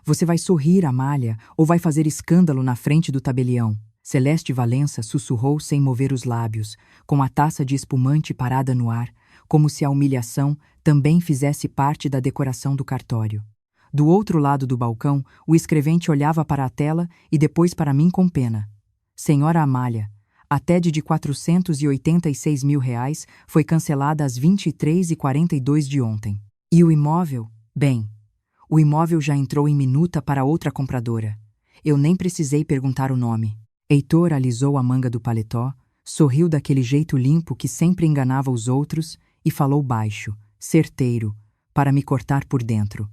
Você vai sorrir, Amália, ou vai fazer escândalo na frente do tabelião? Celeste Valença sussurrou sem mover os lábios, com a taça de espumante parada no ar, como se a humilhação também fizesse parte da decoração do cartório. Do outro lado do balcão, o escrevente olhava para a tela e depois para mim com pena. Senhora Amália, a TED de R$ 486 mil foi cancelada às 23h42 de ontem. E o imóvel? Bem, o imóvel já entrou em minuta para outra compradora. Eu nem precisei perguntar o nome. Heitor alisou a manga do paletó, sorriu daquele jeito limpo que sempre enganava os outros e falou baixo, certeiro, para me cortar por dentro.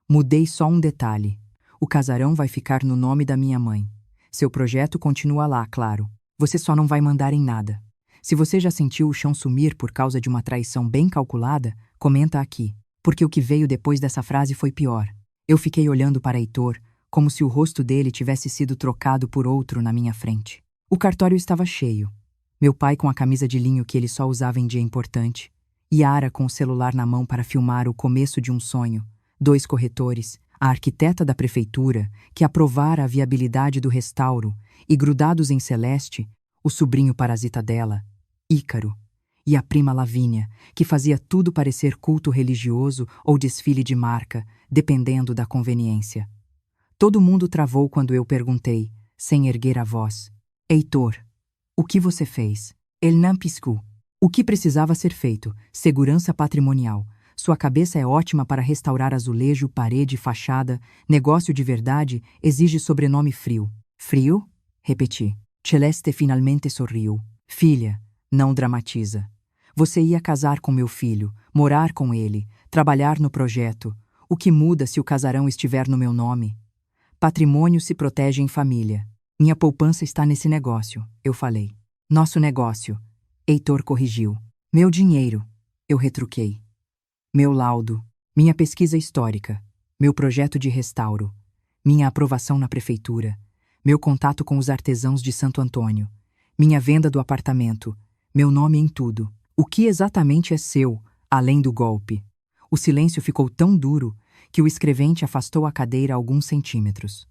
Mudei só um detalhe. O casarão vai ficar no nome da minha mãe. Seu projeto continua lá, claro. Você só não vai mandar em nada. Se você já sentiu o chão sumir por causa de uma traição bem calculada, comenta aqui. Porque o que veio depois dessa frase foi pior. Eu fiquei olhando para Heitor, como se o rosto dele tivesse sido trocado por outro na minha frente. O cartório estava cheio. Meu pai com a camisa de linho que ele só usava em dia importante. Yara com o celular na mão para filmar o começo de um sonho. 2 corretores, a arquiteta da prefeitura, que aprovara a viabilidade do restauro, e grudados em Celeste, o sobrinho parasita dela, Ícaro, e a prima Lavínia, que fazia tudo parecer culto religioso ou desfile de marca, dependendo da conveniência. Todo mundo travou quando eu perguntei, sem erguer a voz: Heitor, o que você fez? El não piscou. O que precisava ser feito? Segurança patrimonial. Sua cabeça é ótima para restaurar azulejo, parede, fachada. Negócio de verdade exige sobrenome frio. Frio? Repeti. Celeste finalmente sorriu. Filha, não dramatiza. Você ia casar com meu filho, morar com ele, trabalhar no projeto. O que muda se o casarão estiver no meu nome? Patrimônio se protege em família. Minha poupança está nesse negócio, eu falei. Nosso negócio. Heitor corrigiu. Meu dinheiro, eu retruquei. Meu laudo, minha pesquisa histórica, meu projeto de restauro, minha aprovação na prefeitura, meu contato com os artesãos de Santo Antônio, minha venda do apartamento, meu nome em tudo. O que exatamente é seu, além do golpe? O silêncio ficou tão duro que o escrevente afastou a cadeira alguns centímetros.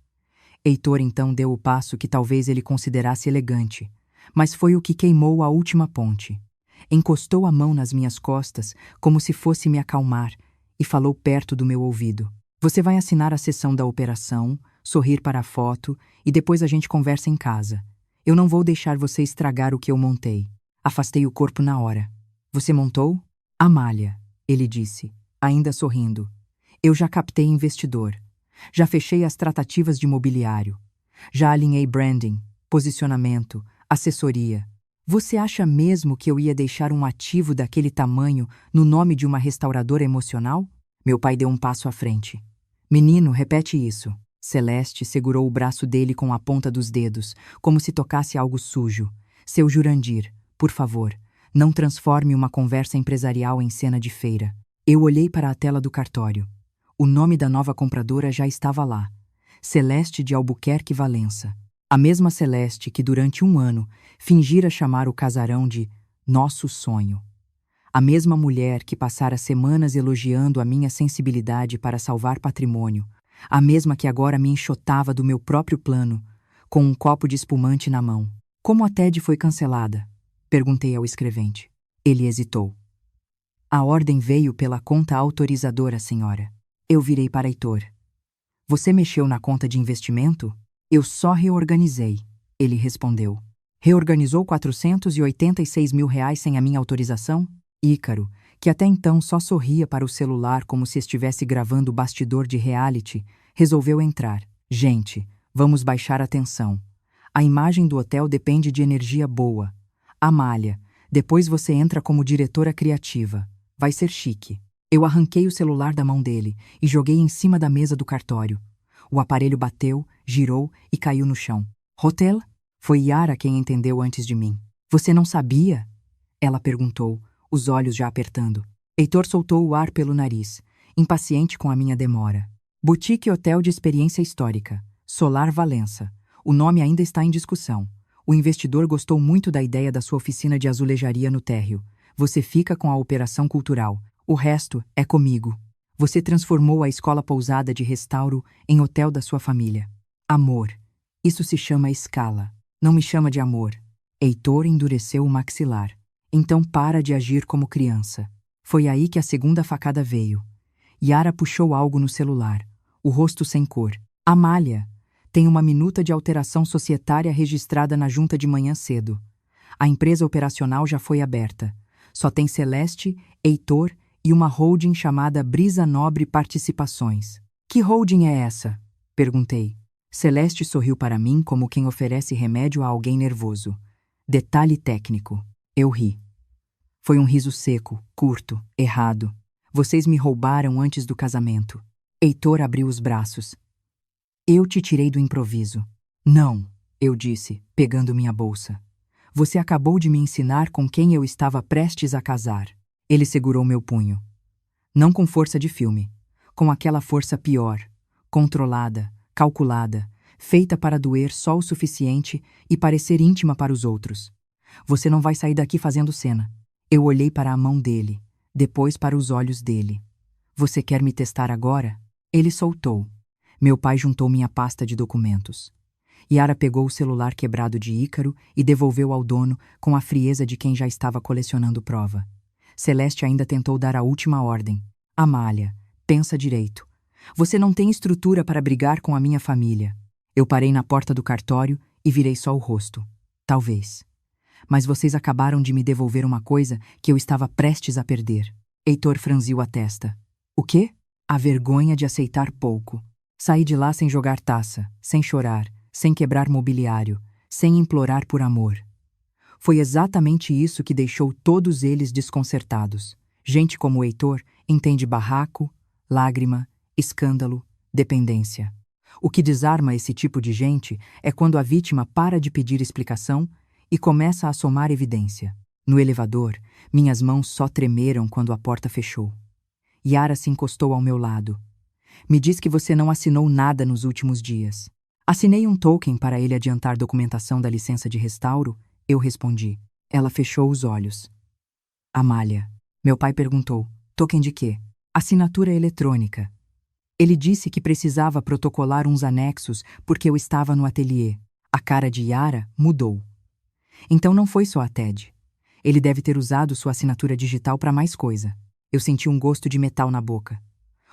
Heitor então deu o passo que talvez ele considerasse elegante, mas foi o que queimou a última ponte. Encostou a mão nas minhas costas, como se fosse me acalmar, e falou perto do meu ouvido. Você vai assinar a sessão da operação, sorrir para a foto, e depois a gente conversa em casa. Eu não vou deixar você estragar o que eu montei. Afastei o corpo na hora. Você montou? Amália, ele disse, ainda sorrindo. Eu já captei investidor. Já fechei as tratativas de mobiliário. Já alinhei branding, posicionamento, assessoria. Você acha mesmo que eu ia deixar um ativo daquele tamanho no nome de uma restauradora emocional? Meu pai deu um passo à frente. Menino, repete isso. Celeste segurou o braço dele com a ponta dos dedos, como se tocasse algo sujo. Seu Jurandir, por favor, não transforme uma conversa empresarial em cena de feira. Eu olhei para a tela do cartório. O nome da nova compradora já estava lá. Celeste de Albuquerque Valença. A mesma Celeste que durante um ano fingira chamar o casarão de nosso sonho. A mesma mulher que passara semanas elogiando a minha sensibilidade para salvar patrimônio. A mesma que agora me enxotava do meu próprio plano, com um copo de espumante na mão. Como a TED foi cancelada? Perguntei ao escrevente. Ele hesitou. A ordem veio pela conta autorizadora, senhora. Eu virei para Heitor. Você mexeu na conta de investimento? Eu só reorganizei, ele respondeu. Reorganizou R$ 486 mil sem a minha autorização? Ícaro, que até então só sorria para o celular como se estivesse gravando bastidor de reality, resolveu entrar. Gente, vamos baixar a tensão. A imagem do hotel depende de energia boa. Amália, depois você entra como diretora criativa. Vai ser chique. Eu arranquei o celular da mão dele e joguei em cima da mesa do cartório. O aparelho bateu, girou e caiu no chão. Hotel? Foi Yara quem entendeu antes de mim. Você não sabia? Ela perguntou, os olhos já apertando. Heitor soltou o ar pelo nariz, impaciente com a minha demora. Boutique Hotel de Experiência Histórica. Solar Valença. O nome ainda está em discussão. O investidor gostou muito da ideia da sua oficina de azulejaria no térreo. Você fica com a operação cultural. O resto é comigo. Você transformou a escola pousada de Restauro em hotel da sua família. Amor. Isso se chama escala. Não me chama de amor. Heitor endureceu o maxilar. Então para de agir como criança. Foi aí que a segunda facada veio. Yara puxou algo no celular. O rosto sem cor. Amália. Tem uma minuta de alteração societária registrada na junta de manhã cedo. A empresa operacional já foi aberta. Só tem Celeste, Heitor e uma holding chamada Brisa Nobre Participações. Que holding é essa? Perguntei. Celeste sorriu para mim como quem oferece remédio a alguém nervoso. Detalhe técnico. Eu ri. Foi um riso seco, curto, errado. Vocês me roubaram antes do casamento. Heitor abriu os braços. Eu te tirei do improviso. Não, eu disse, pegando minha bolsa. Você acabou de me ensinar com quem eu estava prestes a casar. Ele segurou meu punho. Não com força de filme, com aquela força pior, controlada, calculada, feita para doer só o suficiente e parecer íntima para os outros. Você não vai sair daqui fazendo cena. Eu olhei para a mão dele, depois para os olhos dele. Você quer me testar agora? Ele soltou. Meu pai juntou minha pasta de documentos. Yara pegou o celular quebrado de Ícaro e devolveu ao dono com a frieza de quem já estava colecionando prova. Celeste ainda tentou dar a última ordem. Amália, pensa direito. Você não tem estrutura para brigar com a minha família. Eu parei na porta do cartório e virei só o rosto. Talvez. Mas vocês acabaram de me devolver uma coisa que eu estava prestes a perder. Heitor franziu a testa. O quê? A vergonha de aceitar pouco. Saí de lá sem jogar taça, sem chorar, sem quebrar mobiliário, sem implorar por amor. Foi exatamente isso que deixou todos eles desconcertados. Gente como o Heitor entende barraco, lágrima, escândalo, dependência. O que desarma esse tipo de gente é quando a vítima para de pedir explicação e começa a somar evidência. No elevador, minhas mãos só tremeram quando a porta fechou. Yara se encostou ao meu lado. Me diz que você não assinou nada nos últimos dias. Assinei um token para ele adiantar documentação da licença de restauro, eu respondi. Ela fechou os olhos. Amália. Meu pai perguntou. Token de quê? Assinatura eletrônica. Ele disse que precisava protocolar uns anexos porque eu estava no ateliê. A cara de Yara mudou. Então não foi só a TED. Ele deve ter usado sua assinatura digital para mais coisa. Eu senti um gosto de metal na boca.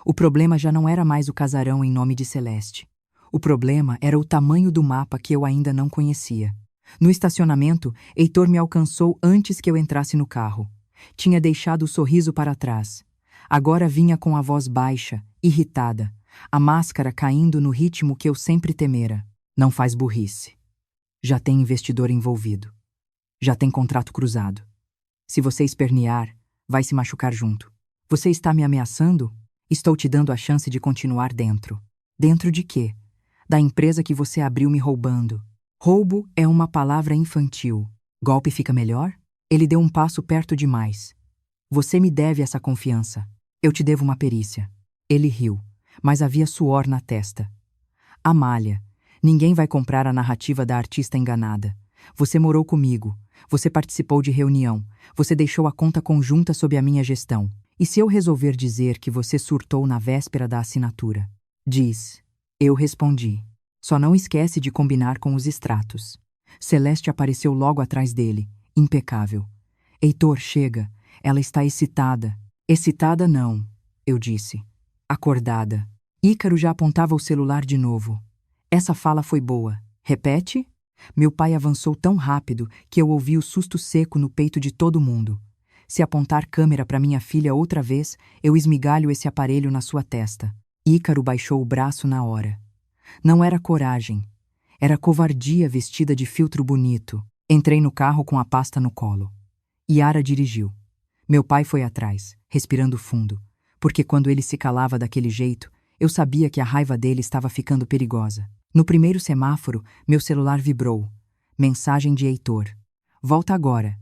O problema já não era mais o casarão em nome de Celeste. O problema era o tamanho do mapa que eu ainda não conhecia. No estacionamento, Heitor me alcançou antes que eu entrasse no carro. Tinha deixado o sorriso para trás. Agora vinha com a voz baixa, irritada, a máscara caindo no ritmo que eu sempre temera. Não faz burrice. Já tem investidor envolvido. Já tem contrato cruzado. Se você espernear, vai se machucar junto. Você está me ameaçando? Estou te dando a chance de continuar dentro. Dentro de quê? Da empresa que você abriu me roubando. Roubo é uma palavra infantil. Golpe fica melhor? Ele deu um passo perto demais. Você me deve essa confiança. Eu te devo uma perícia. Ele riu, mas havia suor na testa. Amália, ninguém vai comprar a narrativa da artista enganada. Você morou comigo. Você participou de reunião. Você deixou a conta conjunta sob a minha gestão. E se eu resolver dizer que você surtou na véspera da assinatura? Diz. Eu respondi. Só não esquece de combinar com os extratos. Celeste apareceu logo atrás dele, impecável. Heitor, chega. Ela está excitada. Excitada não, eu disse. Acordada. Ícaro já apontava o celular de novo. Essa fala foi boa. Repete? Meu pai avançou tão rápido que eu ouvi o susto seco no peito de todo mundo. Se apontar câmera para minha filha outra vez, eu esmigalho esse aparelho na sua testa. Ícaro baixou o braço na hora. Não era coragem. Era covardia vestida de filtro bonito. Entrei no carro com a pasta no colo. Yara dirigiu. Meu pai foi atrás, respirando fundo, porque quando ele se calava daquele jeito, eu sabia que a raiva dele estava ficando perigosa. No primeiro semáforo, meu celular vibrou. Mensagem de Heitor. Volta agora.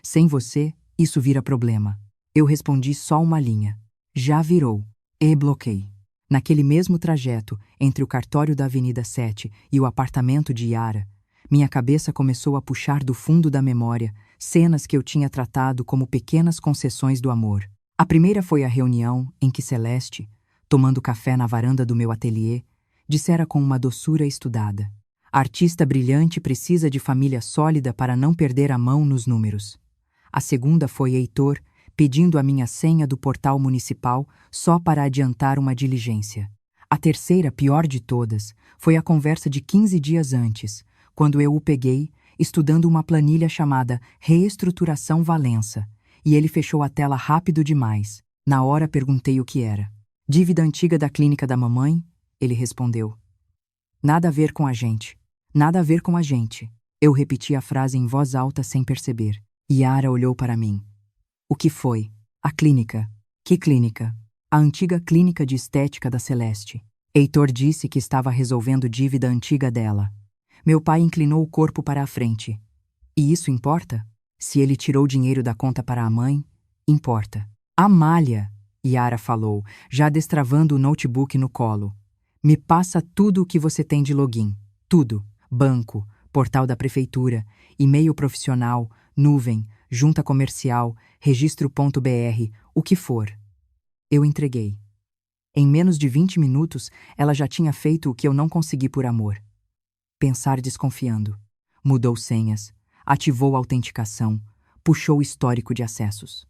Sem você, isso vira problema. Eu respondi só uma linha. Já virou. E bloqueei. Naquele mesmo trajeto, entre o cartório da Avenida 7 e o apartamento de Yara, minha cabeça começou a puxar do fundo da memória cenas que eu tinha tratado como pequenas concessões do amor. A primeira foi a reunião em que Celeste, tomando café na varanda do meu ateliê, dissera com uma doçura estudada: a artista brilhante precisa de família sólida para não perder a mão nos números. A segunda foi Heitor, pedindo a minha senha do portal municipal só para adiantar uma diligência. A terceira, pior de todas, foi a conversa de 15 dias antes, quando eu o peguei, estudando uma planilha chamada Reestruturação Valença, e ele fechou a tela rápido demais. Na hora perguntei o que era. Dívida antiga da clínica da mamãe? Ele respondeu. Nada a ver com a gente. Nada a ver com a gente. Eu repeti a frase em voz alta sem perceber. Yara olhou para mim. O que foi? A clínica. Que clínica? A antiga clínica de estética da Celeste. Heitor disse que estava resolvendo dívida antiga dela. Meu pai inclinou o corpo para a frente. E isso importa? Se ele tirou dinheiro da conta para a mãe, importa. Amália, Yara falou, já destravando o notebook no colo. Me passa tudo o que você tem de login. Tudo. Banco, portal da prefeitura, e-mail profissional, nuvem, junta comercial, registro.br, o que for. Eu entreguei. Em menos de 20 minutos, ela já tinha feito o que eu não consegui por amor. Pensar desconfiando. Mudou senhas, ativou a autenticação, puxou o histórico de acessos.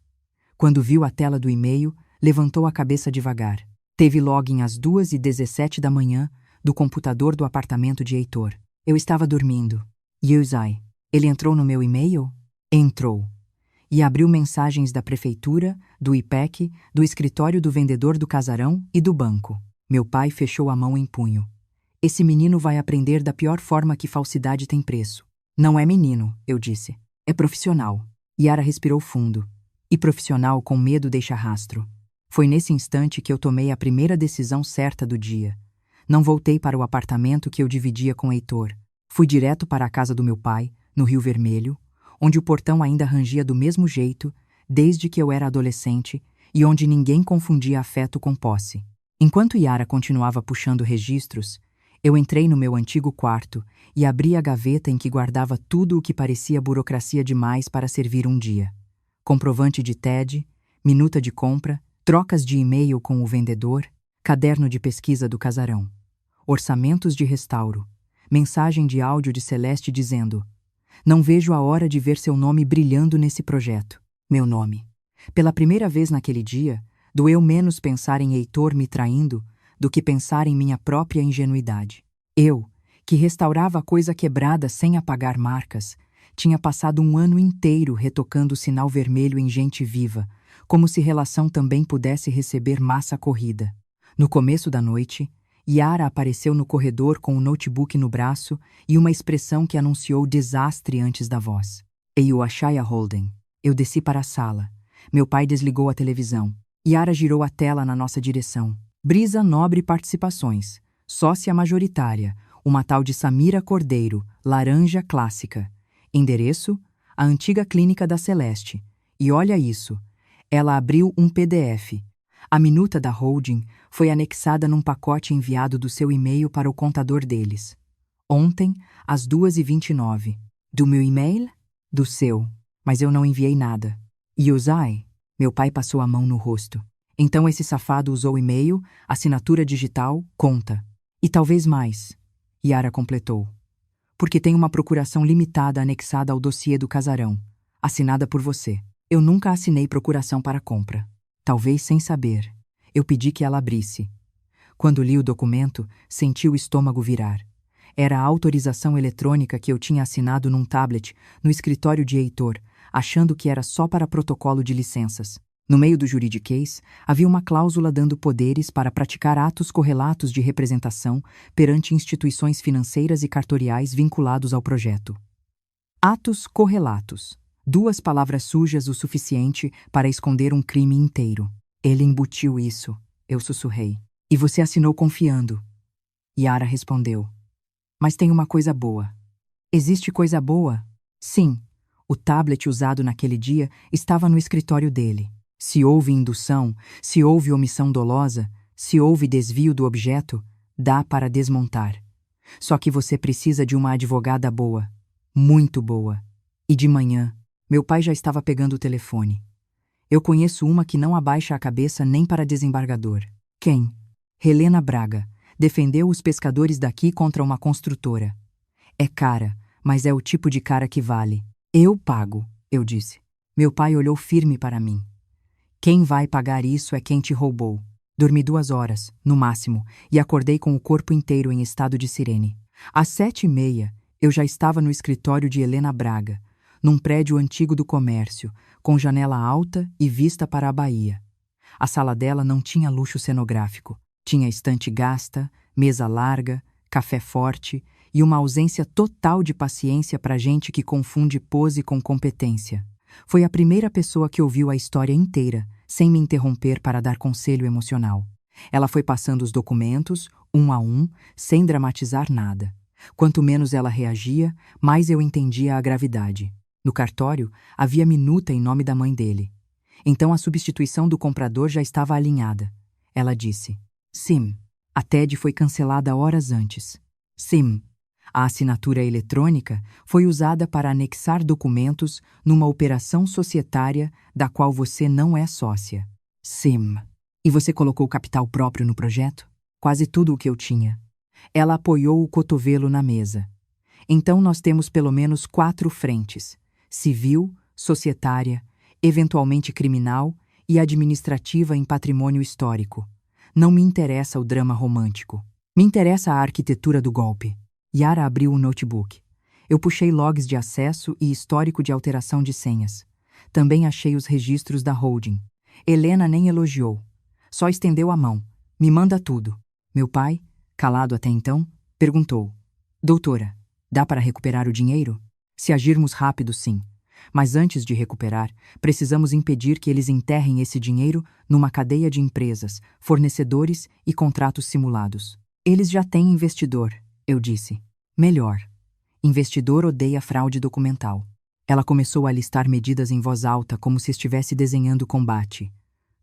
Quando viu a tela do e-mail, levantou a cabeça devagar. Teve login às 2h17 da manhã do computador do apartamento de Heitor. Eu estava dormindo. Yuzai, ele entrou no meu e-mail? Entrou. E abriu mensagens da prefeitura, do IPEC, do escritório do vendedor do casarão e do banco. Meu pai fechou a mão em punho. Esse menino vai aprender da pior forma que falsidade tem preço. Não é menino, eu disse. É profissional. Yara respirou fundo. E profissional com medo deixa rastro. Foi nesse instante que eu tomei a primeira decisão certa do dia. Não voltei para o apartamento que eu dividia com Heitor. Fui direto para a casa do meu pai, no Rio Vermelho, onde o portão ainda rangia do mesmo jeito, desde que eu era adolescente, e onde ninguém confundia afeto com posse. Enquanto Yara continuava puxando registros, eu entrei no meu antigo quarto e abri a gaveta em que guardava tudo o que parecia burocracia demais para servir um dia. Comprovante de TED, minuta de compra, trocas de e-mail com o vendedor, caderno de pesquisa do casarão, orçamentos de restauro, mensagem de áudio de Celeste dizendo: não vejo a hora de ver seu nome brilhando nesse projeto. Meu nome. Pela primeira vez naquele dia, doeu menos pensar em Heitor me traindo do que pensar em minha própria ingenuidade. Eu, que restaurava a coisa quebrada sem apagar marcas, tinha passado um ano inteiro retocando o sinal vermelho em gente viva, como se relação também pudesse receber massa corrida. No começo da noite, Yara apareceu no corredor com o notebook no braço e uma expressão que anunciou desastre antes da voz. Eu achei a Holden. Eu desci para a sala. Meu pai desligou a televisão. Yara girou a tela na nossa direção. Brisa Nobre Participações. Sócia majoritária. Uma tal de Samira Cordeiro, laranja clássica. Endereço: a antiga clínica da Celeste. E olha isso. Ela abriu um PDF. A minuta da holding foi anexada num pacote enviado do seu e-mail para o contador deles. Ontem, às 2h29. Do meu e-mail? Do seu. Mas eu não enviei nada. Yuzai? Meu pai passou a mão no rosto. Então esse safado usou e-mail, assinatura digital, conta. E talvez mais. Yara completou. Porque tem uma procuração limitada anexada ao dossiê do casarão, assinada por você. Eu nunca assinei procuração para compra. Talvez sem saber. Eu pedi que ela abrisse. Quando li o documento, senti o estômago virar. Era a autorização eletrônica que eu tinha assinado num tablet, no escritório de Heitor, achando que era só para protocolo de licenças. No meio do juridiquês, havia uma cláusula dando poderes para praticar atos correlatos de representação perante instituições financeiras e cartoriais vinculados ao projeto. Atos correlatos. 2 palavras sujas o suficiente para esconder um crime inteiro. Ele embutiu isso, eu sussurrei. E você assinou confiando. Yara respondeu. Mas tem uma coisa boa. Existe coisa boa? Sim. O tablet usado naquele dia estava no escritório dele. Se houve indução, se houve omissão dolosa, se houve desvio do objeto, dá para desmontar. Só que você precisa de uma advogada boa. Muito boa. E de manhã, meu pai já estava pegando o telefone. Eu conheço uma que não abaixa a cabeça nem para desembargador. Quem? Helena Braga. Defendeu os pescadores daqui contra uma construtora. É cara, mas é o tipo de cara que vale. Eu pago, eu disse. Meu pai olhou firme para mim. Quem vai pagar isso é quem te roubou. Dormi 2 horas, no máximo, e acordei com o corpo inteiro em estado de sirene. Às 7h30, eu já estava no escritório de Helena Braga, num prédio antigo do comércio, com janela alta e vista para a Bahia. A sala dela não tinha luxo cenográfico. Tinha estante gasta, mesa larga, café forte e uma ausência total de paciência para gente que confunde pose com competência. Foi a primeira pessoa que ouviu a história inteira, sem me interromper para dar conselho emocional. Ela foi passando os documentos, um a um, sem dramatizar nada. Quanto menos ela reagia, mais eu entendia a gravidade. No cartório, havia minuta em nome da mãe dele. Então a substituição do comprador já estava alinhada. Ela disse: Sim. A TED foi cancelada horas antes. Sim. A assinatura eletrônica foi usada para anexar documentos numa operação societária da qual você não é sócia. Sim. E você colocou capital próprio no projeto? Quase tudo o que eu tinha. Ela apoiou o cotovelo na mesa. Então nós temos pelo menos 4 frentes: civil, societária, eventualmente criminal e administrativa em patrimônio histórico. Não me interessa o drama romântico. Me interessa a arquitetura do golpe. Yara abriu o notebook. Eu puxei logs de acesso e histórico de alteração de senhas. Também achei os registros da holding. Helena nem elogiou. Só estendeu a mão. Me manda tudo. Meu pai, calado até então, perguntou: Doutora, dá para recuperar o dinheiro? Se agirmos rápido, sim. Mas antes de recuperar, precisamos impedir que eles enterrem esse dinheiro numa cadeia de empresas, fornecedores e contratos simulados. Eles já têm investidor, eu disse. Melhor. Investidor odeia fraude documental. Ela começou a listar medidas em voz alta como se estivesse desenhando combate.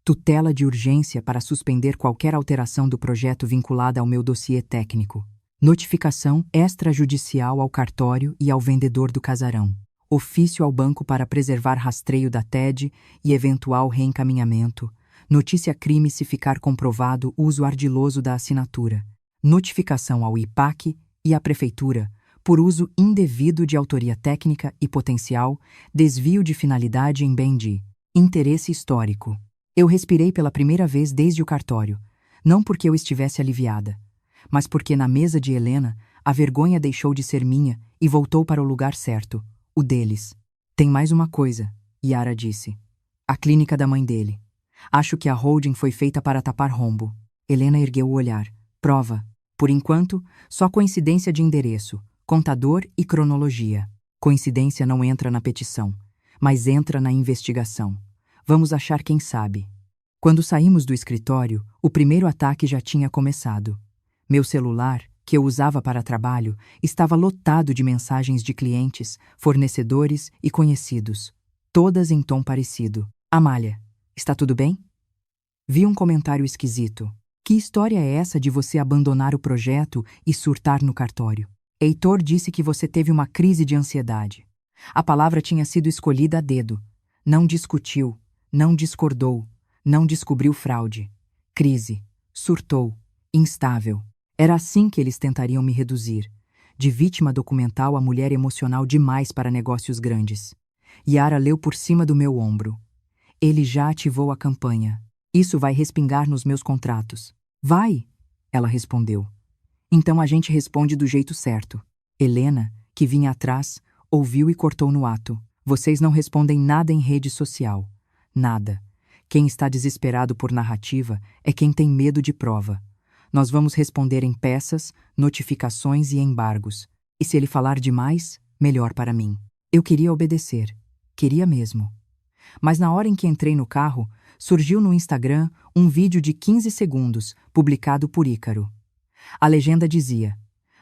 Tutela de urgência para suspender qualquer alteração do projeto vinculada ao meu dossiê técnico. Notificação extrajudicial ao cartório e ao vendedor do casarão. Ofício ao banco para preservar rastreio da TED e eventual reencaminhamento. Notícia crime se ficar comprovado uso ardiloso da assinatura. Notificação ao IPAC e à Prefeitura por uso indevido de autoria técnica e potencial desvio de finalidade em bem de interesse histórico. Eu respirei pela primeira vez desde o cartório, não porque eu estivesse aliviada, mas porque na mesa de Helena a vergonha deixou de ser minha e voltou para o lugar certo, o deles. Tem mais uma coisa, Yara disse. A clínica da mãe dele. Acho que a holding foi feita para tapar rombo. Helena ergueu o olhar. Prova. Por enquanto, só coincidência de endereço, contador e cronologia. Coincidência não entra na petição, mas entra na investigação. Vamos achar quem sabe. Quando saímos do escritório, o primeiro ataque já tinha começado. Meu celular, que eu usava para trabalho, estava lotado de mensagens de clientes, fornecedores e conhecidos, todas em tom parecido. Amália, está tudo bem? Vi um comentário esquisito. Que história é essa de você abandonar o projeto e surtar no cartório? Heitor disse que você teve uma crise de ansiedade. A palavra tinha sido escolhida a dedo. Não discutiu, não discordou, não descobriu fraude. Crise, surtou, instável. Era assim que eles tentariam me reduzir. De vítima documental a mulher emocional demais para negócios grandes. Yara leu por cima do meu ombro. Ele já ativou a campanha. Isso vai respingar nos meus contratos. Vai, ela respondeu. Então a gente responde do jeito certo. Helena, que vinha atrás, ouviu e cortou no ato. Vocês não respondem nada em rede social. Nada. Quem está desesperado por narrativa é quem tem medo de prova. Nós vamos responder em peças, notificações e embargos. E se ele falar demais, melhor para mim. Eu queria obedecer. Queria mesmo. Mas na hora em que entrei no carro, surgiu no Instagram um vídeo de 15 segundos, publicado por Ícaro. A legenda dizia: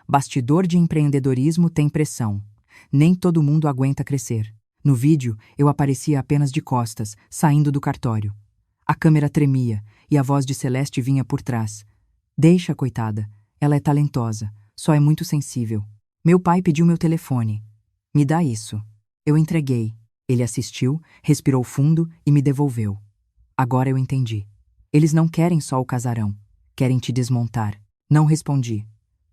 Bastidor de empreendedorismo tem pressão. Nem todo mundo aguenta crescer. No vídeo, eu aparecia apenas de costas, saindo do cartório. A câmera tremia e a voz de Celeste vinha por trás. Deixa, coitada. Ela é talentosa, só é muito sensível. Meu pai pediu meu telefone. Me dá isso. Eu entreguei. Ele assistiu, respirou fundo e me devolveu. Agora eu entendi. Eles não querem só o casarão. Querem te desmontar. Não respondi.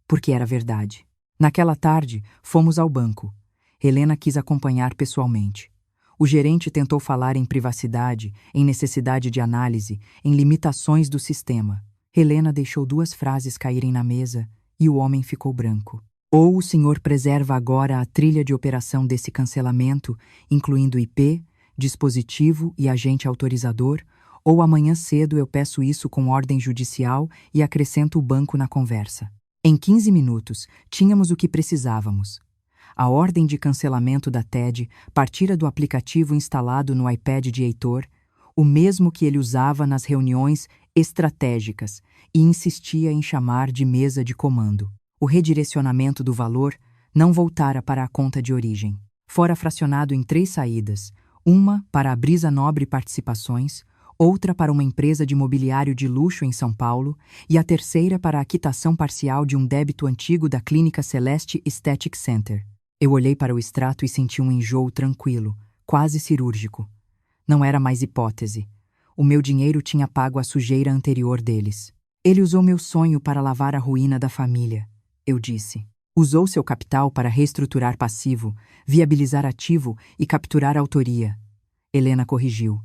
Porque era verdade. Naquela tarde, fomos ao banco. Helena quis acompanhar pessoalmente. O gerente tentou falar em privacidade, em necessidade de análise, em limitações do sistema. Helena deixou 2 frases caírem na mesa e o homem ficou branco. Ou o senhor preserva agora a trilha de operação desse cancelamento, incluindo IP, dispositivo e agente autorizador, ou amanhã cedo eu peço isso com ordem judicial e acrescento o banco na conversa. Em 15 minutos, tínhamos o que precisávamos. A ordem de cancelamento da TED partira do aplicativo instalado no iPad de Heitor, o mesmo que ele usava nas reuniões estratégicas e insistia em chamar de mesa de comando. O redirecionamento do valor não voltara para a conta de origem. Fora fracionado em 3 saídas, uma para a Brisa Nobre Participações, outra para uma empresa de mobiliário de luxo em São Paulo e a terceira para a quitação parcial de um débito antigo da Clínica Celeste Aesthetic Center. Eu olhei para o extrato e senti um enjoo tranquilo, quase cirúrgico. Não era mais hipótese. O meu dinheiro tinha pago a sujeira anterior deles. Ele usou meu sonho para lavar a ruína da família, eu disse. Usou seu capital para reestruturar passivo, viabilizar ativo e capturar autoria. Helena corrigiu.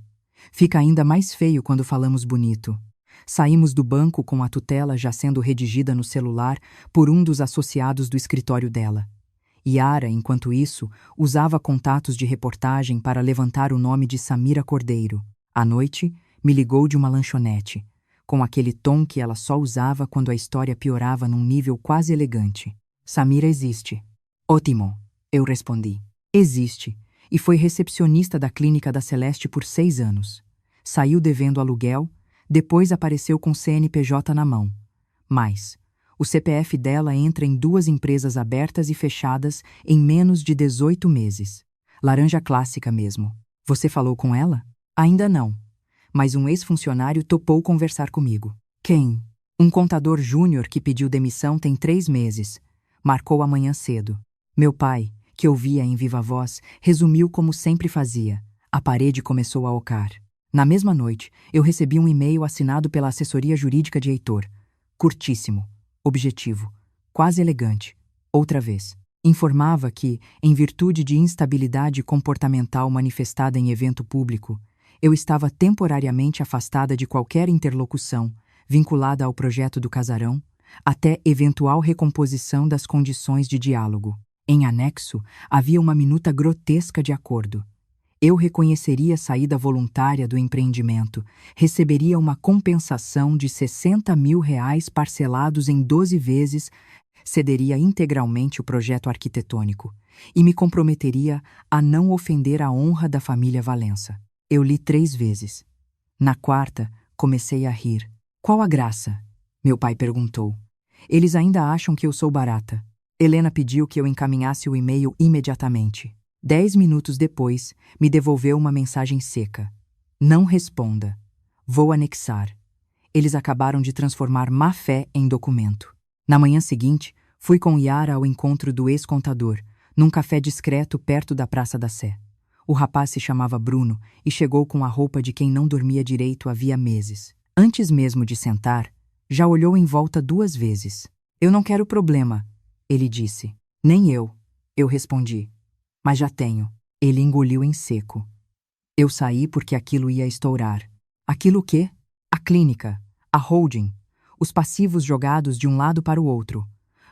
Fica ainda mais feio quando falamos bonito. Saímos do banco com a tutela já sendo redigida no celular por um dos associados do escritório dela. Yara, enquanto isso, usava contatos de reportagem para levantar o nome de Samira Cordeiro. À noite, me ligou de uma lanchonete, com aquele tom que ela só usava quando a história piorava num nível quase elegante. Samira existe. Ótimo, eu respondi. Existe, e foi recepcionista da Clínica da Celeste por 6 anos. Saiu devendo aluguel, depois apareceu com CNPJ na mão. Mas o CPF dela entra em 2 empresas abertas e fechadas em menos de 18 meses. Laranja clássica mesmo. Você falou com ela? Ainda não. Mas um ex-funcionário topou conversar comigo. Quem? Um contador júnior que pediu demissão tem 3 meses. Marcou amanhã cedo. Meu pai, que ouvia em viva voz, resumiu como sempre fazia. A parede começou a ocar. Na mesma noite, eu recebi um e-mail assinado pela assessoria jurídica de Heitor. Curtíssimo. Objetivo, quase elegante. Outra vez. Informava que, em virtude de instabilidade comportamental manifestada em evento público, eu estava temporariamente afastada de qualquer interlocução vinculada ao projeto do casarão, até eventual recomposição das condições de diálogo. Em anexo, havia uma minuta grotesca de acordo. Eu reconheceria a saída voluntária do empreendimento, receberia uma compensação de R$60 mil parcelados em 12 vezes, cederia integralmente o projeto arquitetônico e me comprometeria a não ofender a honra da família Valença. Eu li 3 vezes. Na 4ª, comecei a rir. Qual a graça? Meu pai perguntou. Eles ainda acham que eu sou barata. Helena pediu que eu encaminhasse o e-mail imediatamente. 10 minutos depois, me devolveu uma mensagem seca. Não responda. Vou anexar. Eles acabaram de transformar má-fé em documento. Na manhã seguinte, fui com Yara ao encontro do ex-contador, num café discreto perto da Praça da Sé. O rapaz se chamava Bruno e chegou com a roupa de quem não dormia direito havia meses. Antes mesmo de sentar, já olhou em volta 2 vezes. Eu não quero problema, ele disse. Nem eu respondi. Mas já tenho. Ele engoliu em seco. Eu saí porque aquilo ia estourar. Aquilo o quê? A clínica, a holding, os passivos jogados de um lado para o outro.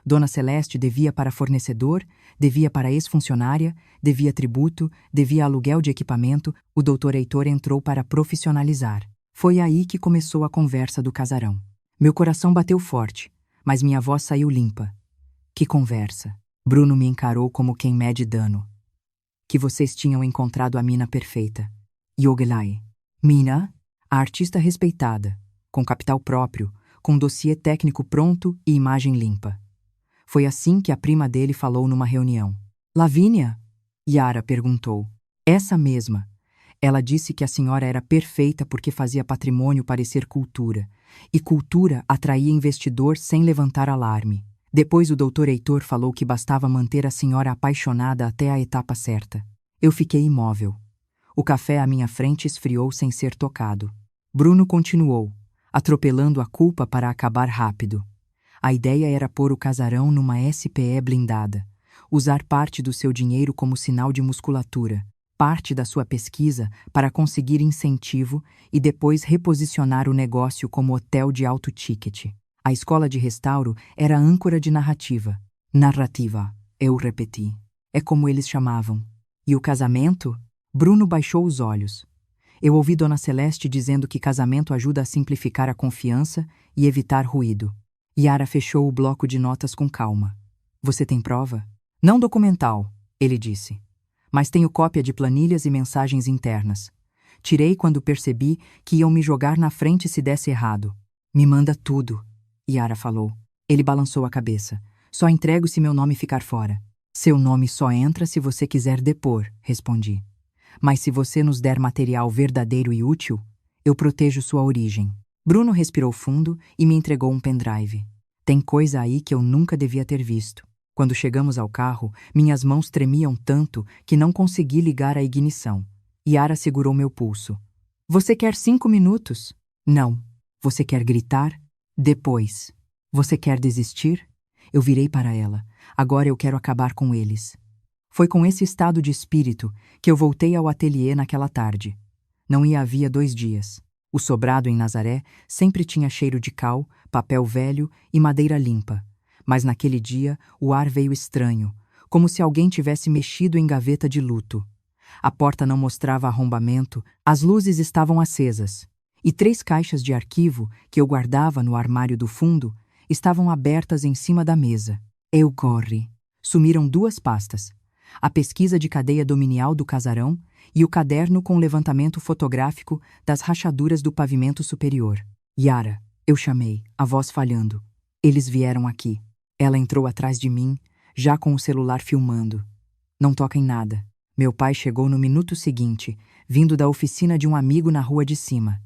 Dona Celeste devia para fornecedor, devia para ex-funcionária, devia tributo, devia aluguel de equipamento, o Dr. Heitor entrou para profissionalizar. Foi aí que começou a conversa do casarão. Meu coração bateu forte, mas minha voz saiu limpa. Que conversa? Bruno me encarou como quem mede dano. Que vocês tinham encontrado a mina perfeita. Yogelai. Mina? A artista respeitada, com capital próprio, com dossiê técnico pronto e imagem limpa. Foi assim que a prima dele falou numa reunião. Lavínia? Yara perguntou. Essa mesma. Ela disse que a senhora era perfeita porque fazia patrimônio parecer cultura, e cultura atraía investidor sem levantar alarme. Depois o Dr. Heitor falou que bastava manter a senhora apaixonada até a etapa certa. Eu fiquei imóvel. O café à minha frente esfriou sem ser tocado. Bruno continuou, atropelando a culpa para acabar rápido. A ideia era pôr o casarão numa SPE blindada, usar parte do seu dinheiro como sinal de musculatura, parte da sua pesquisa para conseguir incentivo e depois reposicionar o negócio como hotel de alto ticket. A escola de restauro era âncora de narrativa. Narrativa, eu repeti. É como eles chamavam. E o casamento? Bruno baixou os olhos. Eu ouvi Dona Celeste dizendo que casamento ajuda a simplificar a confiança e evitar ruído. Yara fechou o bloco de notas com calma. Você tem prova? Não documental, ele disse. Mas tenho cópia de planilhas e mensagens internas. Tirei quando percebi que iam me jogar na frente se desse errado. Me manda tudo, Yara falou. Ele balançou a cabeça. Só entrego se meu nome ficar fora. Seu nome só entra se você quiser depor, respondi. Mas se você nos der material verdadeiro e útil, eu protejo sua origem. Bruno respirou fundo e me entregou um pendrive. Tem coisa aí que eu nunca devia ter visto. Quando chegamos ao carro, minhas mãos tremiam tanto que não consegui ligar a ignição. Yara segurou meu pulso. Você quer 5 minutos? Não. Você quer gritar? Depois. Você quer desistir? Eu virei para ela. Agora eu quero acabar com eles. Foi com esse estado de espírito que eu voltei ao ateliê naquela tarde. Não ia havia 2 dias. O sobrado em Nazaré sempre tinha cheiro de cal, papel velho e madeira limpa. Mas naquele dia o ar veio estranho, como se alguém tivesse mexido em gaveta de luto. A porta não mostrava arrombamento, as luzes estavam acesas. E 3 caixas de arquivo, que eu guardava no armário do fundo, estavam abertas em cima da mesa. Eu corri. Sumiram 2 pastas. A pesquisa de cadeia dominial do casarão e o caderno com levantamento fotográfico das rachaduras do pavimento superior. Yara, eu chamei, a voz falhando. Eles vieram aqui. Ela entrou atrás de mim, já com o celular filmando. Não toca em nada. Meu pai chegou no minuto seguinte, vindo da oficina de um amigo na rua de cima.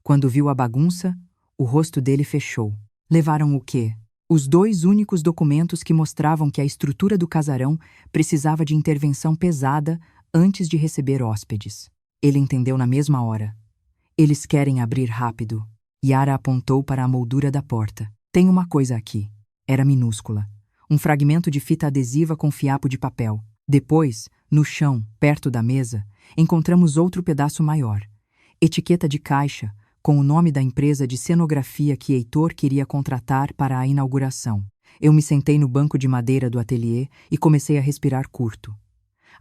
Quando viu a bagunça, o rosto dele fechou. Levaram o quê? Os 2 únicos documentos que mostravam que a estrutura do casarão precisava de intervenção pesada antes de receber hóspedes. Ele entendeu na mesma hora. Eles querem abrir rápido. Yara apontou para a moldura da porta. Tem uma coisa aqui. Era minúscula. Um fragmento de fita adesiva com fiapo de papel. Depois, no chão, perto da mesa, encontramos outro pedaço maior. Etiqueta de caixa, com o nome da empresa de cenografia que Heitor queria contratar para a inauguração. Eu me sentei no banco de madeira do ateliê e comecei a respirar curto.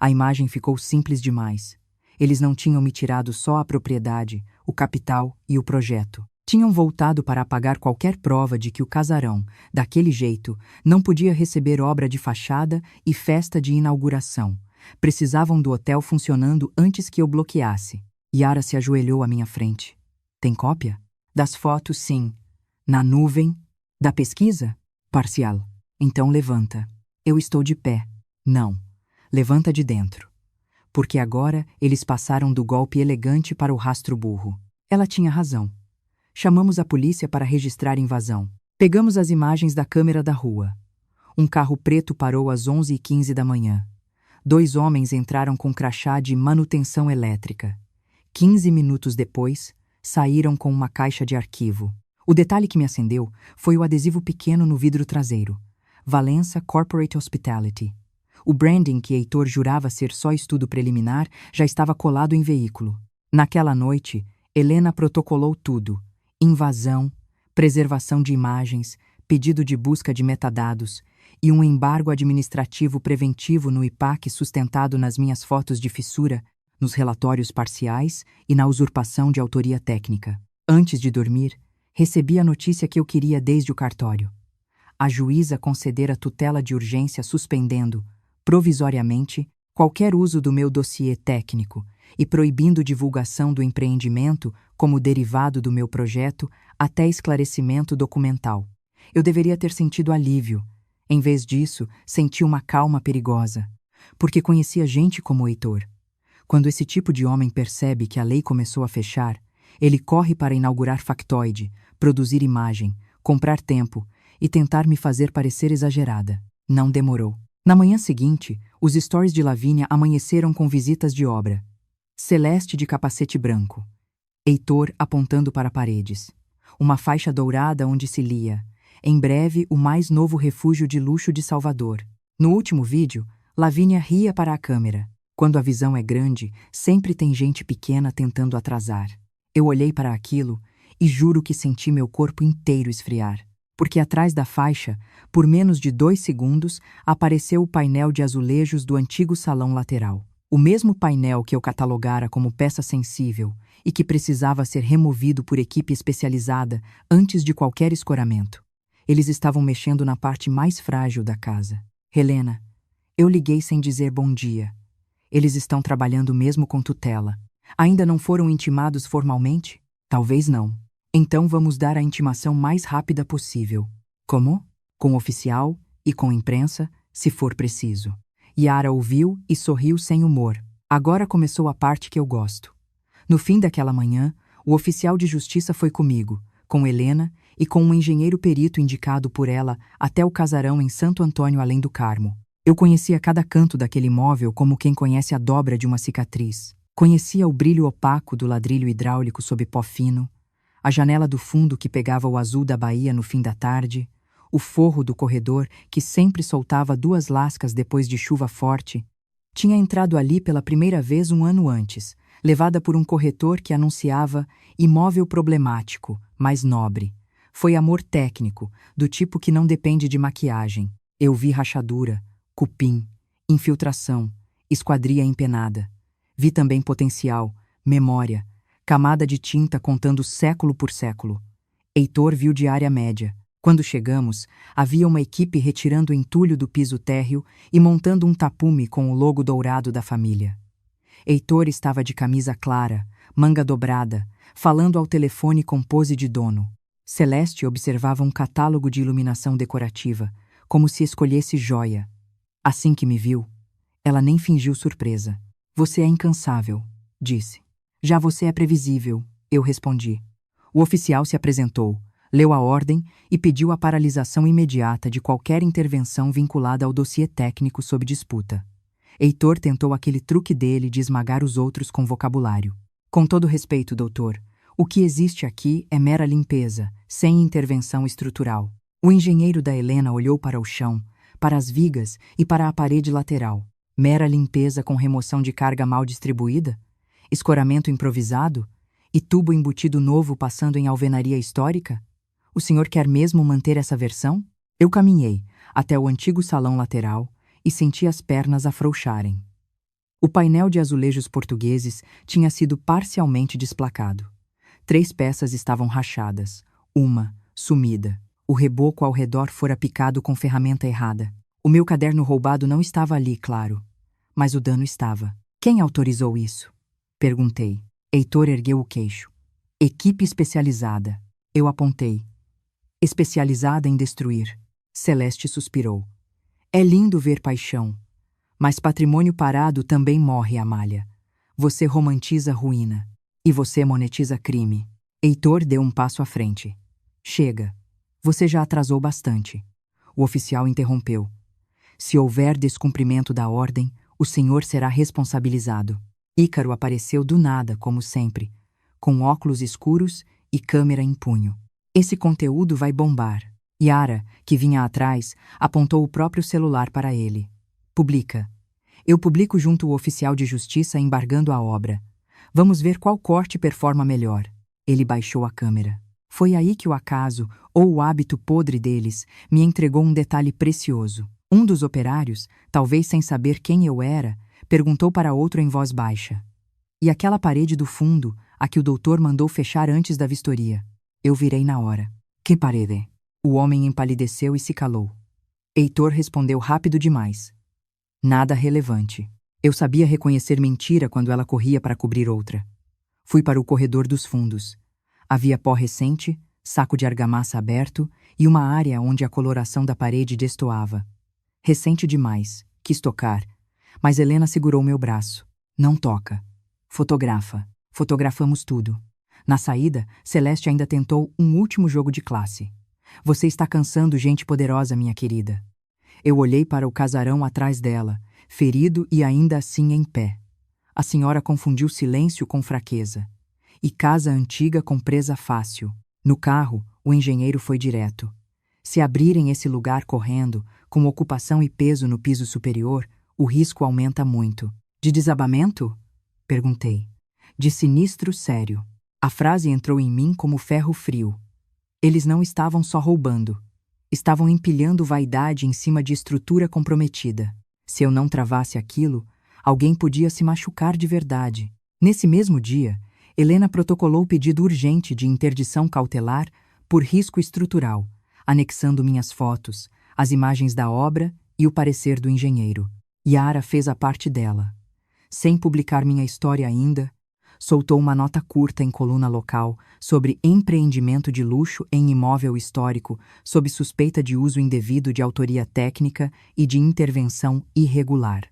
A imagem ficou simples demais. Eles não tinham me tirado só a propriedade, o capital e o projeto. Tinham voltado para apagar qualquer prova de que o casarão, daquele jeito, não podia receber obra de fachada e festa de inauguração. Precisavam do hotel funcionando antes que eu bloqueasse. Yara se ajoelhou à minha frente. Tem cópia? Das fotos, sim. Na nuvem? Da pesquisa? Parcial. Então levanta. Eu estou de pé. Não. Levanta de dentro. Porque agora eles passaram do golpe elegante para o rastro burro. Ela tinha razão. Chamamos a polícia para registrar invasão. Pegamos as imagens da câmera da rua. Um carro preto parou às 11h15 da manhã. 2 homens entraram com crachá de manutenção elétrica. 15 minutos depois, saíram com uma caixa de arquivo. O detalhe que me acendeu foi o adesivo pequeno no vidro traseiro. Valença Corporate Hospitality. O branding que Heitor jurava ser só estudo preliminar já estava colado em veículo. Naquela noite, Helena protocolou tudo. Invasão, preservação de imagens, pedido de busca de metadados e um embargo administrativo preventivo no IPAC sustentado nas minhas fotos de fissura, nos relatórios parciais e na usurpação de autoria técnica. Antes de dormir, recebi a notícia que eu queria desde o cartório. A juíza concedera tutela de urgência suspendendo, provisoriamente, qualquer uso do meu dossiê técnico e proibindo divulgação do empreendimento como derivado do meu projeto até esclarecimento documental. Eu deveria ter sentido alívio. Em vez disso, senti uma calma perigosa, porque conhecia gente como o Heitor. Quando esse tipo de homem percebe que a lei começou a fechar, ele corre para inaugurar factoide, produzir imagem, comprar tempo e tentar me fazer parecer exagerada. Não demorou. Na manhã seguinte, os stories de Lavínia amanheceram com visitas de obra. Celeste de capacete branco. Heitor apontando para paredes. Uma faixa dourada onde se lia: em breve o mais novo refúgio de luxo de Salvador. No último vídeo, Lavínia ria para a câmera. Quando a visão é grande, sempre tem gente pequena tentando atrasar. Eu olhei para aquilo e juro que senti meu corpo inteiro esfriar. Porque atrás da faixa, por menos de 2 segundos, apareceu o painel de azulejos do antigo salão lateral. O mesmo painel que eu catalogara como peça sensível e que precisava ser removido por equipe especializada antes de qualquer escoramento. Eles estavam mexendo na parte mais frágil da casa. Helena, eu liguei sem dizer bom dia. Eles estão trabalhando mesmo com tutela. Ainda não foram intimados formalmente? Talvez não. Então vamos dar a intimação mais rápida possível. Como? Com oficial e com imprensa, se for preciso. Yara ouviu e sorriu sem humor. Agora começou a parte que eu gosto. No fim daquela manhã, o oficial de justiça foi comigo, com Helena e com um engenheiro perito indicado por ela até o casarão em Santo Antônio além do Carmo. Eu conhecia cada canto daquele imóvel como quem conhece a dobra de uma cicatriz. Conhecia o brilho opaco do ladrilho hidráulico sob pó fino, a janela do fundo que pegava o azul da baía no fim da tarde, o forro do corredor que sempre soltava 2 lascas depois de chuva forte. Tinha entrado ali pela primeira vez um ano antes, levada por um corretor que anunciava imóvel problemático, mas nobre. Foi amor técnico, do tipo que não depende de maquiagem. Eu vi rachadura, cupim, infiltração, esquadria empenada. Vi também potencial, memória, camada de tinta contando século por século. Heitor viu de área média. Quando chegamos, havia uma equipe retirando o entulho do piso térreo e montando um tapume com o logo dourado da família. Heitor estava de camisa clara, manga dobrada, falando ao telefone com pose de dono. Celeste observava um catálogo de iluminação decorativa, como se escolhesse joia. Assim que me viu, ela nem fingiu surpresa. Você é incansável, disse. Já você é previsível, eu respondi. O oficial se apresentou, leu a ordem e pediu a paralisação imediata de qualquer intervenção vinculada ao dossiê técnico sob disputa. Heitor tentou aquele truque dele de esmagar os outros com vocabulário. Com todo respeito, doutor, o que existe aqui é mera limpeza, sem intervenção estrutural. O engenheiro da Helena olhou para o chão, para as vigas e para a parede lateral. Mera limpeza com remoção de carga mal distribuída? Escoramento improvisado? E tubo embutido novo passando em alvenaria histórica? O senhor quer mesmo manter essa versão? Eu caminhei até o antigo salão lateral e senti as pernas afrouxarem. O painel de azulejos portugueses tinha sido parcialmente desplacado. 3 peças estavam rachadas, uma sumida. O reboco ao redor fora picado com ferramenta errada. O meu caderno roubado não estava ali, claro, mas o dano estava. Quem autorizou isso? Perguntei. Heitor ergueu o queixo. Equipe especializada. Eu apontei. Especializada em destruir. Celeste suspirou. É lindo ver paixão. Mas patrimônio parado também morre, Amália. Você romantiza ruína. E você monetiza crime. Heitor deu um passo à frente. Chega. Você já atrasou bastante. O oficial interrompeu. Se houver descumprimento da ordem, o senhor será responsabilizado. Ícaro apareceu do nada, como sempre, com óculos escuros e câmera em punho. Esse conteúdo vai bombar. Yara, que vinha atrás, apontou o próprio celular para ele. Publica. Eu publico junto ao oficial de justiça embargando a obra. Vamos ver qual corte performa melhor. Ele baixou a câmera. Foi aí que o acaso, ou o hábito podre deles, me entregou um detalhe precioso. Um dos operários, talvez sem saber quem eu era, perguntou para outro em voz baixa. E aquela parede do fundo, a que o doutor mandou fechar antes da vistoria? Eu virei na hora. Que parede? O homem empalideceu e se calou. Heitor respondeu rápido demais. Nada relevante. Eu sabia reconhecer mentira quando ela corria para cobrir outra. Fui para o corredor dos fundos. Havia pó recente, saco de argamassa aberto e uma área onde a coloração da parede destoava. Recente demais, quis tocar, mas Helena segurou meu braço. Não toca. Fotografa. Fotografamos tudo. Na saída, Celeste ainda tentou um último jogo de classe. Você está cansando gente poderosa, minha querida. Eu olhei para o casarão atrás dela, ferido e ainda assim em pé. A senhora confundiu silêncio com fraqueza. E casa antiga com presa fácil. No carro, o engenheiro foi direto. Se abrirem esse lugar correndo, com ocupação e peso no piso superior, o risco aumenta muito. De desabamento? Perguntei. De sinistro sério. A frase entrou em mim como ferro frio. Eles não estavam só roubando. Estavam empilhando vaidade em cima de estrutura comprometida. Se eu não travasse aquilo, alguém podia se machucar de verdade. Nesse mesmo dia, Helena protocolou pedido urgente de interdição cautelar por risco estrutural, anexando minhas fotos, as imagens da obra e o parecer do engenheiro. Yara fez a parte dela. Sem publicar minha história ainda, soltou uma nota curta em coluna local sobre empreendimento de luxo em imóvel histórico sob suspeita de uso indevido de autoria técnica e de intervenção irregular.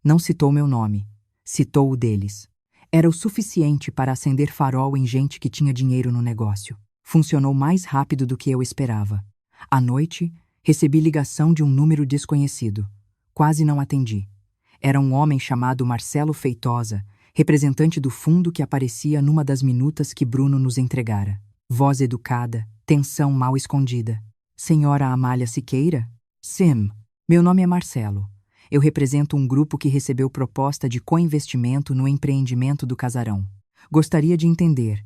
Não citou meu nome, citou o deles. Era o suficiente para acender farol em gente que tinha dinheiro no negócio. Funcionou mais rápido do que eu esperava. À noite, recebi ligação de um número desconhecido. Quase não atendi. Era um homem chamado Marcelo Feitosa, representante do fundo que aparecia numa das minutas que Bruno nos entregara. Voz educada, tensão mal escondida. Senhora Amália Siqueira? Sim, meu nome é Marcelo. Eu represento um grupo que recebeu proposta de co-investimento no empreendimento do casarão. Gostaria de entender,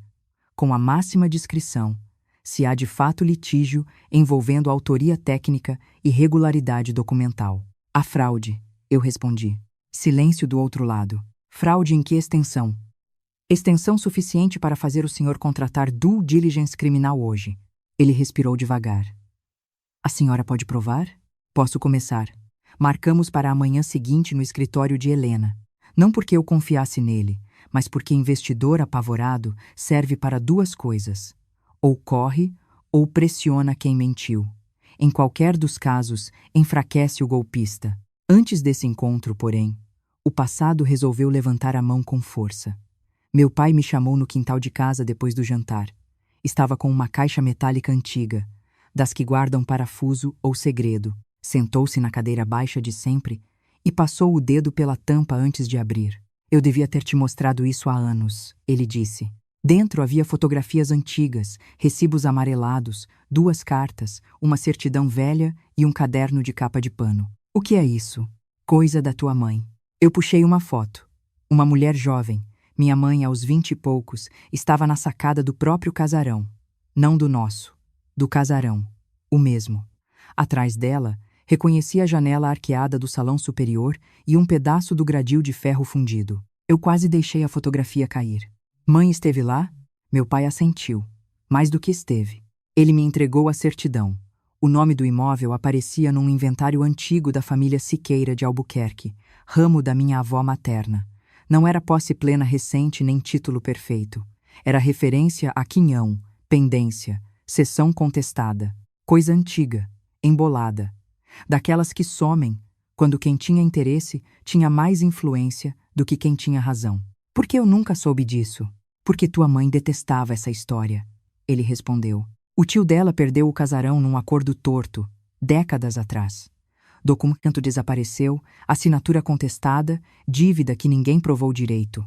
com a máxima discrição, se há de fato litígio envolvendo autoria técnica e regularidade documental. A fraude, eu respondi. Silêncio do outro lado. Fraude em que extensão? Extensão suficiente para fazer o senhor contratar due diligence criminal hoje. Ele respirou devagar. A senhora pode provar? Posso começar. Marcamos para a manhã seguinte no escritório de Helena. Não porque eu confiasse nele, mas porque investidor apavorado serve para duas coisas. Ou corre, ou pressiona quem mentiu. Em qualquer dos casos, enfraquece o golpista. Antes desse encontro, porém, o passado resolveu levantar a mão com força. Meu pai me chamou no quintal de casa depois do jantar. Estava com uma caixa metálica antiga, das que guardam parafuso ou segredo. Sentou-se na cadeira baixa de sempre e passou o dedo pela tampa antes de abrir. Eu devia ter te mostrado isso há anos, ele disse. Dentro havia fotografias antigas, recibos amarelados, 2 cartas, uma certidão velha e um caderno de capa de pano. O que é isso? Coisa da tua mãe. Eu puxei uma foto. Uma mulher jovem, minha mãe aos 20 e poucos, estava na sacada do próprio casarão. Não do nosso, do casarão, o mesmo. Atrás dela, reconheci a janela arqueada do salão superior e um pedaço do gradil de ferro fundido. Eu quase deixei a fotografia cair. Mãe esteve lá? Meu pai assentiu. Mais do que esteve. Ele me entregou a certidão. O nome do imóvel aparecia num inventário antigo da família Siqueira de Albuquerque, ramo da minha avó materna. Não era posse plena recente nem título perfeito. Era referência a quinhão, pendência, cessão contestada. Coisa antiga, embolada. Daquelas que somem, quando quem tinha interesse tinha mais influência do que quem tinha razão. Por que eu nunca soube disso? Porque tua mãe detestava essa história. Ele respondeu. O tio dela perdeu o casarão num acordo torto, décadas atrás. Documento desapareceu, assinatura contestada, dívida que ninguém provou direito.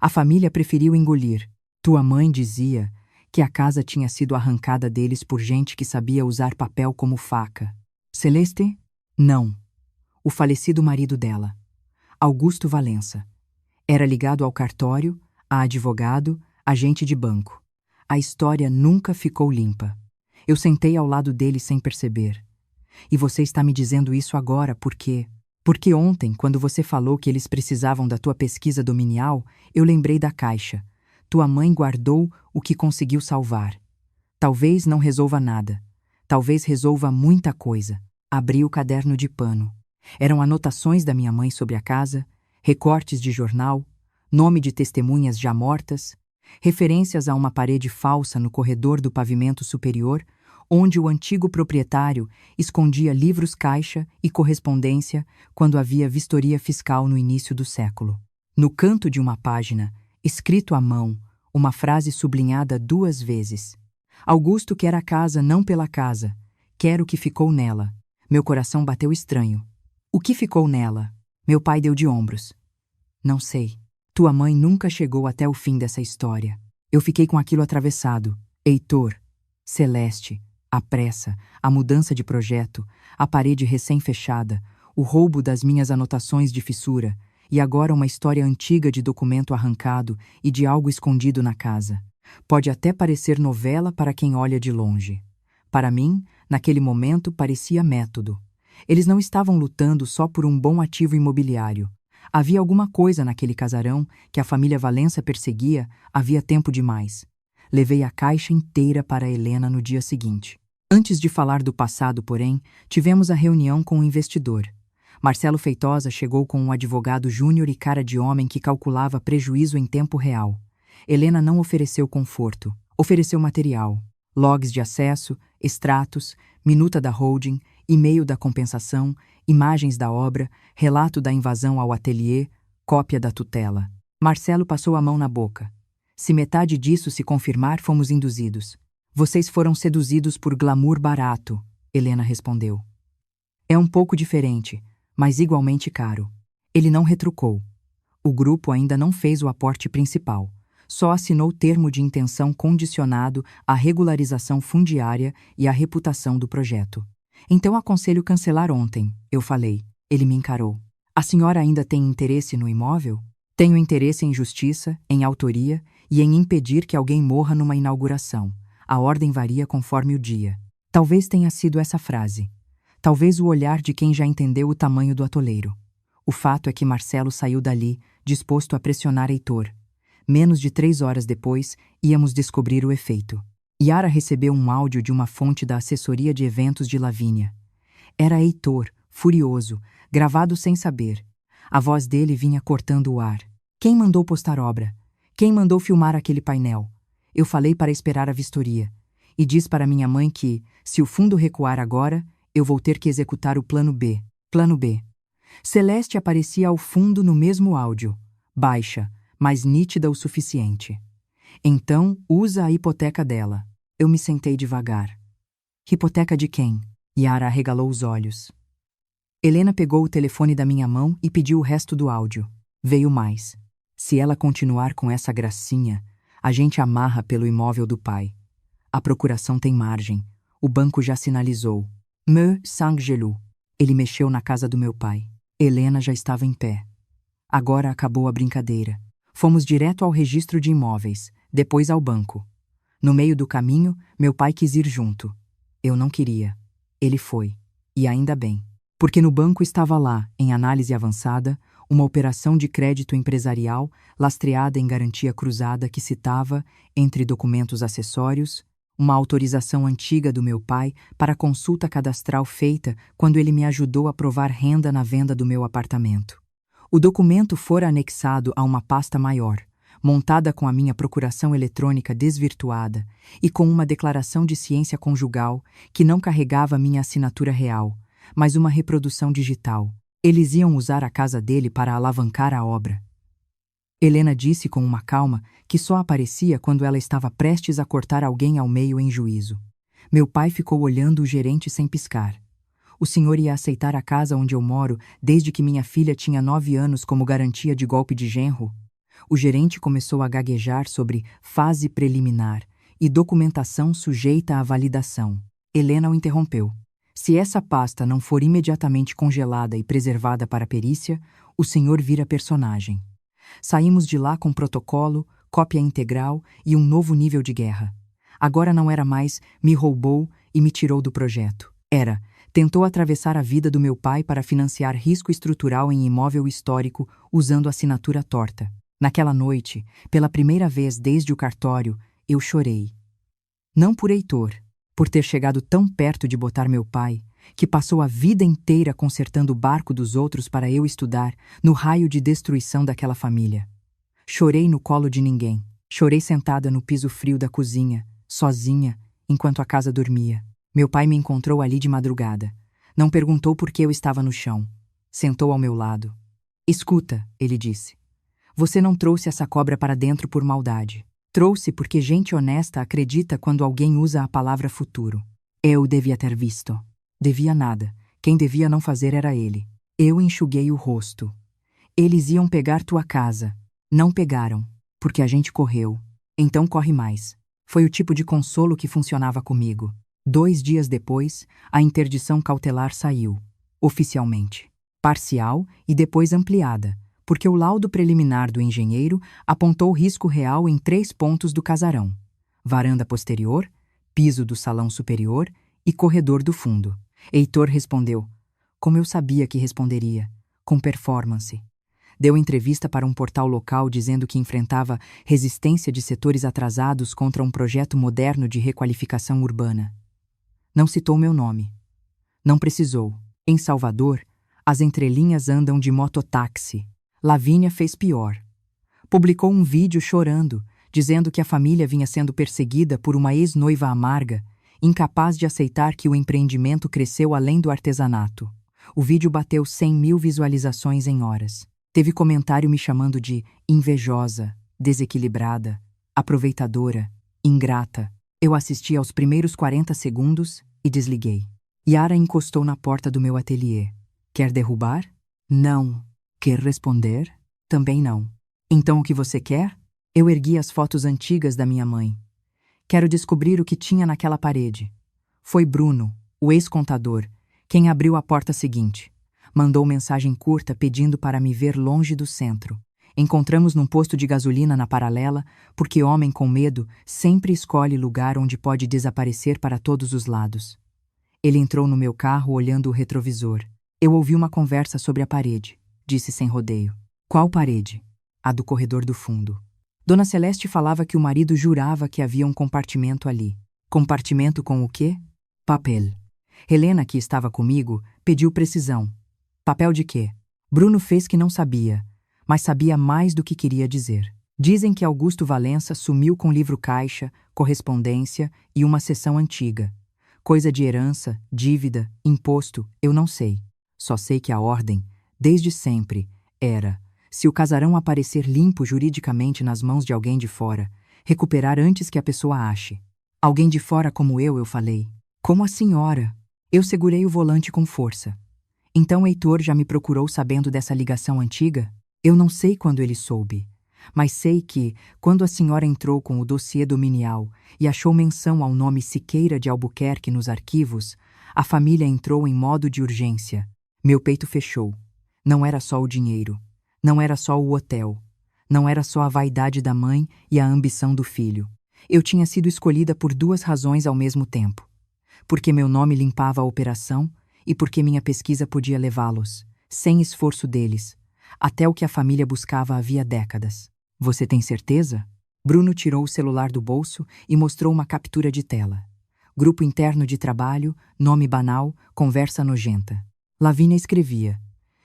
A família preferiu engolir. Tua mãe dizia que a casa tinha sido arrancada deles por gente que sabia usar papel como faca. Celeste? Não. O falecido marido dela, Augusto Valença. Era ligado ao cartório, a advogado, agente de banco. A história nunca ficou limpa. Eu sentei ao lado dele sem perceber. E você está me dizendo isso agora porque... Porque ontem, quando você falou que eles precisavam da tua pesquisa dominial, eu lembrei da caixa. Tua mãe guardou o que conseguiu salvar. Talvez não resolva nada. Talvez resolva muita coisa. Abri o caderno de pano. Eram anotações da minha mãe sobre a casa, recortes de jornal, nome de testemunhas já mortas, referências a uma parede falsa no corredor do pavimento superior, onde o antigo proprietário escondia livros-caixa e correspondência quando havia vistoria fiscal no início do século. No canto de uma página, escrito à mão, uma frase sublinhada 2 vezes. Augusto quer a casa não pela casa, quer o que ficou nela. Meu coração bateu estranho. O que ficou nela? Meu pai deu de ombros. Não sei. Tua mãe nunca chegou até o fim dessa história. Eu fiquei com aquilo atravessado. Heitor, Celeste, a pressa, a mudança de projeto, a parede recém-fechada, o roubo das minhas anotações de fissura, e agora uma história antiga de documento arrancado e de algo escondido na casa. Pode até parecer novela para quem olha de longe. Para mim, naquele momento, parecia método. Eles não estavam lutando só por um bom ativo imobiliário. Havia alguma coisa naquele casarão que a família Valença perseguia havia tempo demais. Levei a caixa inteira para Helena no dia seguinte. Antes de falar do passado, porém, tivemos a reunião com o investidor. Marcelo Feitosa chegou com um advogado júnior e cara de homem que calculava prejuízo em tempo real. Helena não ofereceu conforto, ofereceu material. Logs de acesso, extratos, minuta da holding, e-mail da compensação, imagens da obra, relato da invasão ao ateliê, cópia da tutela. Marcelo passou a mão na boca. Se metade disso se confirmar, fomos induzidos. Vocês foram seduzidos por glamour barato, Helena respondeu. É um pouco diferente, mas igualmente caro. Ele não retrucou. O grupo ainda não fez o aporte principal. Só assinou termo de intenção condicionado à regularização fundiária e à reputação do projeto. Então aconselho cancelar ontem, eu falei. Ele me encarou. A senhora ainda tem interesse no imóvel? Tenho interesse em justiça, em autoria e em impedir que alguém morra numa inauguração. A ordem varia conforme o dia. Talvez tenha sido essa frase. Talvez o olhar de quem já entendeu o tamanho do atoleiro. O fato é que Marcelo saiu dali, disposto a pressionar Heitor. Menos de 3 horas depois, íamos descobrir o efeito. Yara recebeu um áudio de uma fonte da assessoria de eventos de Lavínia. Era Heitor, furioso, gravado sem saber. A voz dele vinha cortando o ar. Quem mandou postar obra? Quem mandou filmar aquele painel? Eu falei para esperar a vistoria. E diz para minha mãe que, se o fundo recuar agora, eu vou ter que executar o plano B. Plano B. Celeste aparecia ao fundo no mesmo áudio. Baixa, mas nítida o suficiente. Então, usa a hipoteca dela. Eu me sentei devagar. Hipoteca de quem? Yara arregalou os olhos. Helena pegou o telefone da minha mão e pediu o resto do áudio. Veio mais. Se ela continuar com essa gracinha, a gente amarra pelo imóvel do pai. A procuração tem margem. O banco já sinalizou. Me Saint-Gelou. Ele mexeu na casa do meu pai. Helena já estava em pé. Agora acabou a brincadeira. Fomos direto ao registro de imóveis, depois ao banco. No meio do caminho, meu pai quis ir junto. Eu não queria. Ele foi. E ainda bem. Porque no banco estava lá, em análise avançada, uma operação de crédito empresarial lastreada em garantia cruzada que citava, entre documentos acessórios, uma autorização antiga do meu pai para consulta cadastral feita quando ele me ajudou a provar renda na venda do meu apartamento. O documento fora anexado a uma pasta maior, montada com a minha procuração eletrônica desvirtuada e com uma declaração de ciência conjugal que não carregava minha assinatura real, mas uma reprodução digital. Eles iam usar a casa dele para alavancar a obra. Helena disse com uma calma que só aparecia quando ela estava prestes a cortar alguém ao meio em juízo. Meu pai ficou olhando o gerente sem piscar. O senhor ia aceitar a casa onde eu moro desde que minha filha tinha 9 anos como garantia de golpe de genro? O gerente começou a gaguejar sobre fase preliminar e documentação sujeita à validação. Helena o interrompeu. Se essa pasta não for imediatamente congelada e preservada para a perícia, o senhor vira personagem. Saímos de lá com protocolo, cópia integral e um novo nível de guerra. Agora não era mais me roubou e me tirou do projeto. Era, tentou atravessar a vida do meu pai para financiar risco estrutural em imóvel histórico usando assinatura torta. Naquela noite, pela primeira vez desde o cartório, eu chorei. Não por Heitor, por ter chegado tão perto de botar meu pai, que passou a vida inteira consertando o barco dos outros para eu estudar, no raio de destruição daquela família. Chorei no colo de ninguém. Chorei sentada no piso frio da cozinha, sozinha, enquanto a casa dormia. Meu pai me encontrou ali de madrugada. Não perguntou por que eu estava no chão. Sentou ao meu lado. Escuta, ele disse. Você não trouxe essa cobra para dentro por maldade. Trouxe porque gente honesta acredita quando alguém usa a palavra futuro. Eu devia ter visto. Devia nada. Quem devia não fazer era ele. Eu enxuguei o rosto. Eles iam pegar tua casa. Não pegaram, porque a gente correu. Então corre mais. Foi o tipo de consolo que funcionava comigo. 2 dias depois, a interdição cautelar saiu, oficialmente. Parcial e depois ampliada, porque o laudo preliminar do engenheiro apontou risco real em 3 pontos do casarão: varanda posterior, piso do salão superior e corredor do fundo. Heitor respondeu, como eu sabia que responderia, com performance. Deu entrevista para um portal local dizendo que enfrentava resistência de setores atrasados contra um projeto moderno de requalificação urbana. Não citou meu nome. Não precisou. Em Salvador, as entrelinhas andam de mototáxi. Lavínia fez pior. Publicou um vídeo chorando, dizendo que a família vinha sendo perseguida por uma ex-noiva amarga, incapaz de aceitar que o empreendimento cresceu além do artesanato. O vídeo bateu 100.000 visualizações em horas. Teve comentário me chamando de invejosa, desequilibrada, aproveitadora, ingrata. Eu assisti aos primeiros 40 segundos e desliguei. Yara encostou na porta do meu ateliê. Quer derrubar? Não. Quer responder? Também não. Então o que você quer? Eu ergui as fotos antigas da minha mãe. Quero descobrir o que tinha naquela parede. Foi Bruno, o ex-contador, quem abriu a porta seguinte. Mandou mensagem curta pedindo para me ver longe do centro. Encontramos num posto de gasolina na paralela, porque homem com medo sempre escolhe lugar onde pode desaparecer para todos os lados. Ele entrou no meu carro olhando o retrovisor. Eu ouvi uma conversa sobre a parede, disse sem rodeio. Qual parede? A do corredor do fundo. Dona Celeste falava que o marido jurava que havia um compartimento ali. Compartimento com o quê? Papel. Helena, que estava comigo, pediu precisão. Papel de quê? Bruno fez que não sabia, mas sabia mais do que queria dizer. Dizem que Augusto Valença sumiu com livro-caixa, correspondência e uma seção antiga. Coisa de herança, dívida, imposto, eu não sei. Só sei que a ordem, desde sempre, era, se o casarão aparecer limpo juridicamente nas mãos de alguém de fora, recuperar antes que a pessoa ache. Alguém de fora como eu falei. Como a senhora? Eu segurei o volante com força. Então Heitor já me procurou sabendo dessa ligação antiga? Eu não sei quando ele soube, mas sei que, quando a senhora entrou com o dossiê dominial e achou menção ao nome Siqueira de Albuquerque nos arquivos, a família entrou em modo de urgência. Meu peito fechou. Não era só o dinheiro. Não era só o hotel. Não era só a vaidade da mãe e a ambição do filho. Eu tinha sido escolhida por 2 razões ao mesmo tempo. Porque meu nome limpava a operação e porque minha pesquisa podia levá-los, sem esforço deles, até o que a família buscava havia décadas. Você tem certeza? Bruno tirou o celular do bolso e mostrou uma captura de tela. Grupo interno de trabalho, nome banal, conversa nojenta. Lavínia escrevia: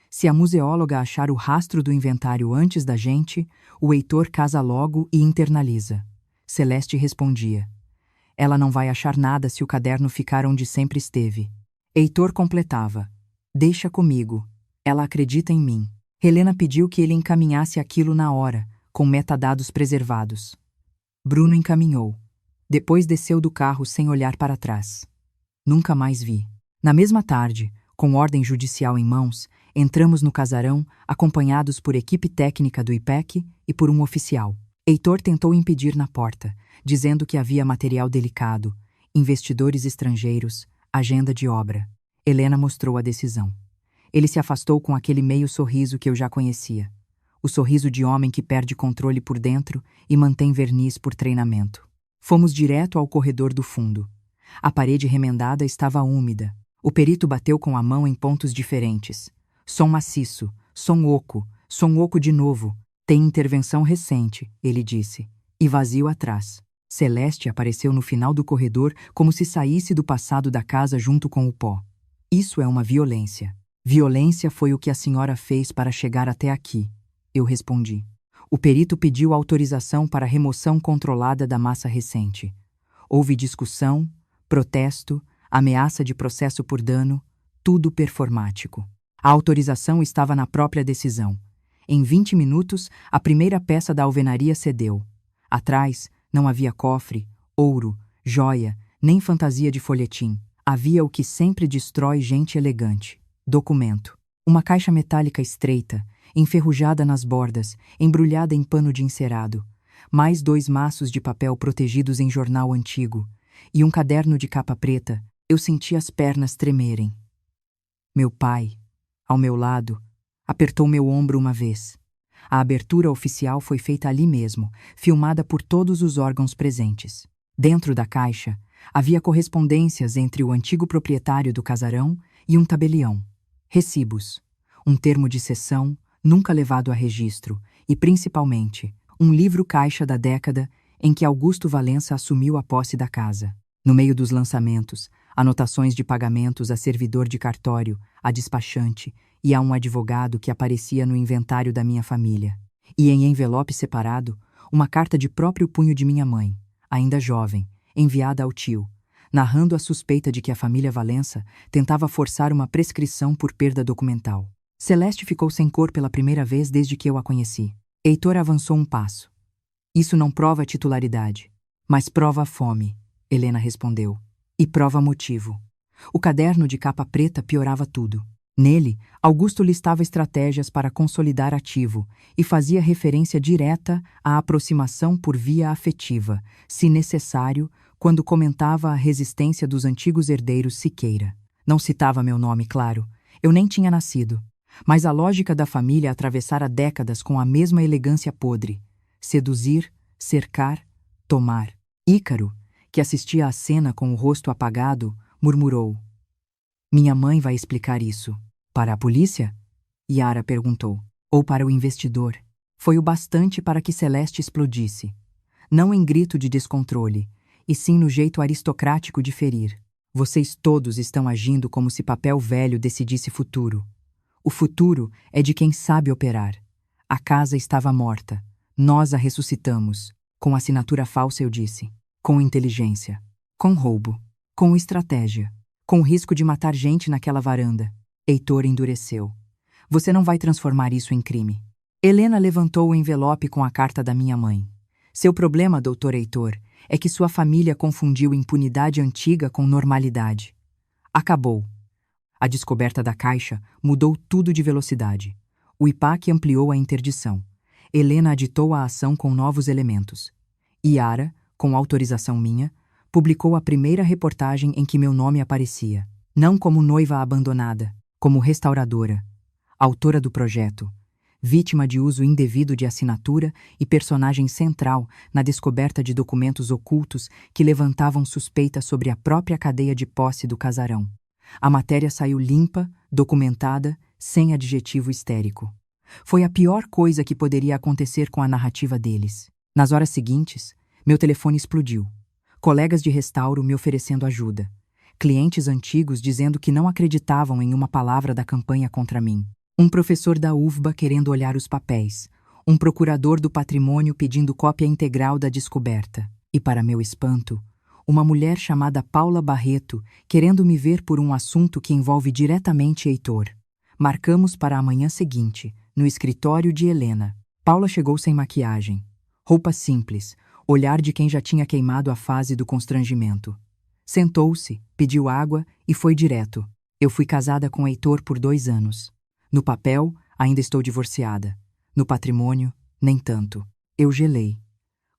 se a museóloga achar o rastro do inventário antes da gente, o Heitor casa logo e internaliza. Celeste respondia: ela não vai achar nada se o caderno ficar onde sempre esteve. Heitor completava: deixa comigo, ela acredita em mim. Helena pediu que ele encaminhasse aquilo na hora, com metadados preservados. Bruno encaminhou. Depois desceu do carro sem olhar para trás. Nunca mais vi. Na mesma tarde, com ordem judicial em mãos, entramos no casarão, acompanhados por equipe técnica do IPEC e por um oficial. Heitor tentou impedir na porta, dizendo que havia material delicado, investidores estrangeiros, agenda de obra. Helena mostrou a decisão. Ele se afastou com aquele meio sorriso que eu já conhecia. O sorriso de homem que perde controle por dentro e mantém verniz por treinamento. Fomos direto ao corredor do fundo. A parede remendada estava úmida. O perito bateu com a mão em pontos diferentes. Som maciço, som oco de novo. Tem intervenção recente, ele disse. E vazio atrás. Celeste apareceu no final do corredor como se saísse do passado da casa junto com o pó. Isso é uma violência. Violência foi o que a senhora fez para chegar até aqui, eu respondi. O perito pediu autorização para a remoção controlada da massa recente. Houve discussão, protesto, ameaça de processo por dano, tudo performático. A autorização estava na própria decisão. Em 20 minutos, a primeira peça da alvenaria cedeu. Atrás, não havia cofre, ouro, joia, nem fantasia de folhetim. Havia o que sempre destrói gente elegante: documento. Uma caixa metálica estreita, enferrujada nas bordas, embrulhada em pano de encerado, mais 2 maços de papel protegidos em jornal antigo, e um caderno de capa preta. Eu senti as pernas tremerem. Meu pai, ao meu lado, apertou meu ombro uma vez. A abertura oficial foi feita ali mesmo, filmada por todos os órgãos presentes. Dentro da caixa, havia correspondências entre o antigo proprietário do casarão e um tabelião, recibos, um termo de cessão nunca levado a registro e, principalmente, um livro-caixa da década em que Augusto Valença assumiu a posse da casa. No meio dos lançamentos, anotações de pagamentos a servidor de cartório, a despachante e a um advogado que aparecia no inventário da minha família. E em envelope separado, uma carta de próprio punho de minha mãe, ainda jovem, enviada ao tio, narrando a suspeita de que a família Valença tentava forçar uma prescrição por perda documental. Celeste ficou sem cor pela primeira vez desde que eu a conheci. Heitor avançou um passo. Isso não prova titularidade, mas prova a fome, Helena respondeu. E prova motivo. O caderno de capa preta piorava tudo. Nele, Augusto listava estratégias para consolidar ativo e fazia referência direta à aproximação por via afetiva, se necessário, quando comentava a resistência dos antigos herdeiros Siqueira. Não citava meu nome, claro. Eu nem tinha nascido. Mas a lógica da família atravessara décadas com a mesma elegância podre. Seduzir, cercar, tomar. Ícaro, que assistia à cena com o rosto apagado, murmurou: "Minha mãe vai explicar isso. Para a polícia?" Yara perguntou. "Ou para o investidor?" Foi o bastante para que Celeste explodisse. Não em grito de descontrole, e sim no jeito aristocrático de ferir. "Vocês todos estão agindo como se papel velho decidisse futuro. O futuro é de quem sabe operar. A casa estava morta. Nós a ressuscitamos. Com assinatura falsa, eu disse. Com inteligência. Com roubo. Com estratégia. Com o risco de matar gente naquela varanda." Heitor endureceu. "Você não vai transformar isso em crime." Helena levantou o envelope com a carta da minha mãe. "Seu problema, doutor Heitor, é que sua família confundiu impunidade antiga com normalidade. Acabou." A descoberta da caixa mudou tudo de velocidade. O IPAC ampliou a interdição. Helena aditou a ação com novos elementos. Yara, com autorização minha, publicou a primeira reportagem em que meu nome aparecia. Não como noiva abandonada, como restauradora, autora do projeto, vítima de uso indevido de assinatura e personagem central na descoberta de documentos ocultos que levantavam suspeitas sobre a própria cadeia de posse do casarão. A matéria saiu limpa, documentada, sem adjetivo histérico. Foi a pior coisa que poderia acontecer com a narrativa deles. Nas horas seguintes, meu telefone explodiu. Colegas de restauro me oferecendo ajuda. Clientes antigos dizendo que não acreditavam em uma palavra da campanha contra mim. Um professor da UFBA querendo olhar os papéis. Um procurador do patrimônio pedindo cópia integral da descoberta. E, para meu espanto, uma mulher chamada Paula Barreto querendo me ver por um assunto que envolve diretamente Heitor. Marcamos para a manhã seguinte, no escritório de Helena. Paula chegou sem maquiagem. Roupa simples, olhar de quem já tinha queimado a fase do constrangimento. Sentou-se, pediu água e foi direto. Eu fui casada com Heitor por 2 anos. No papel, ainda estou divorciada. No patrimônio, nem tanto. Eu gelei.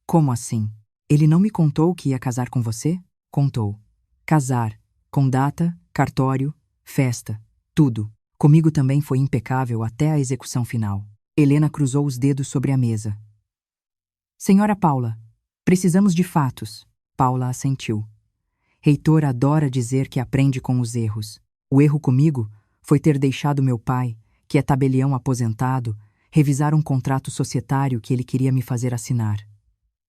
Como assim? Ele não me contou que ia casar com você? Contou. Casar. Com data, cartório, festa. Tudo. Comigo também foi impecável até a execução final. Helena cruzou os dedos sobre a mesa. Senhora Paula, precisamos de fatos. Paula assentiu. Heitor adora dizer que aprende com os erros. O erro comigo foi ter deixado meu pai, que é tabelião aposentado, revisar um contrato societário que ele queria me fazer assinar.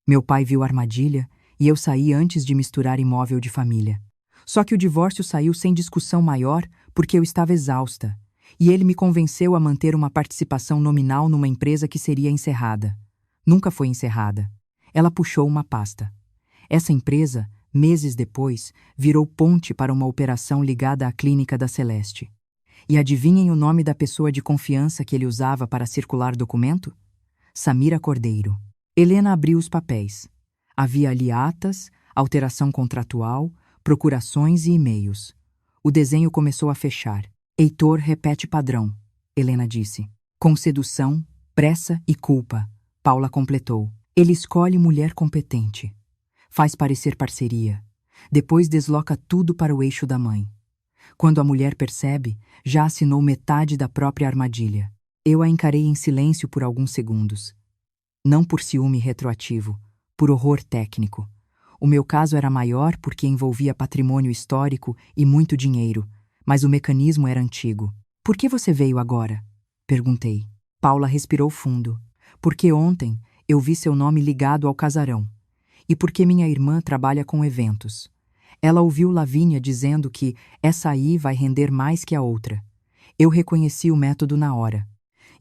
Meu pai viu a armadilha e eu saí antes de misturar imóvel de família. Só que o divórcio saiu sem discussão maior porque eu estava exausta, e ele me convenceu a manter uma participação nominal numa empresa que seria encerrada. Nunca foi encerrada. Ela puxou uma pasta. Essa empresa, meses depois, virou ponte para uma operação ligada à clínica da Celeste. E adivinhem o nome da pessoa de confiança que ele usava para circular documento? Samira Cordeiro. Helena abriu os papéis. Havia ali atas, alteração contratual, procurações e e-mails. O desenho começou a fechar. Heitor repete padrão, Helena disse. Com sedução, pressa e culpa, Paula completou. Ele escolhe mulher competente. Faz parecer parceria. Depois desloca tudo para o eixo da mãe. Quando a mulher percebe, já assinou metade da própria armadilha. Eu a encarei em silêncio por alguns segundos. Não por ciúme retroativo, por horror técnico. O meu caso era maior porque envolvia patrimônio histórico e muito dinheiro, mas o mecanismo era antigo. Por que você veio agora? Perguntei. Paula respirou fundo. Porque ontem eu vi seu nome ligado ao casarão. E porque minha irmã trabalha com eventos. Ela ouviu Lavínia dizendo que essa aí vai render mais que a outra. Eu reconheci o método na hora.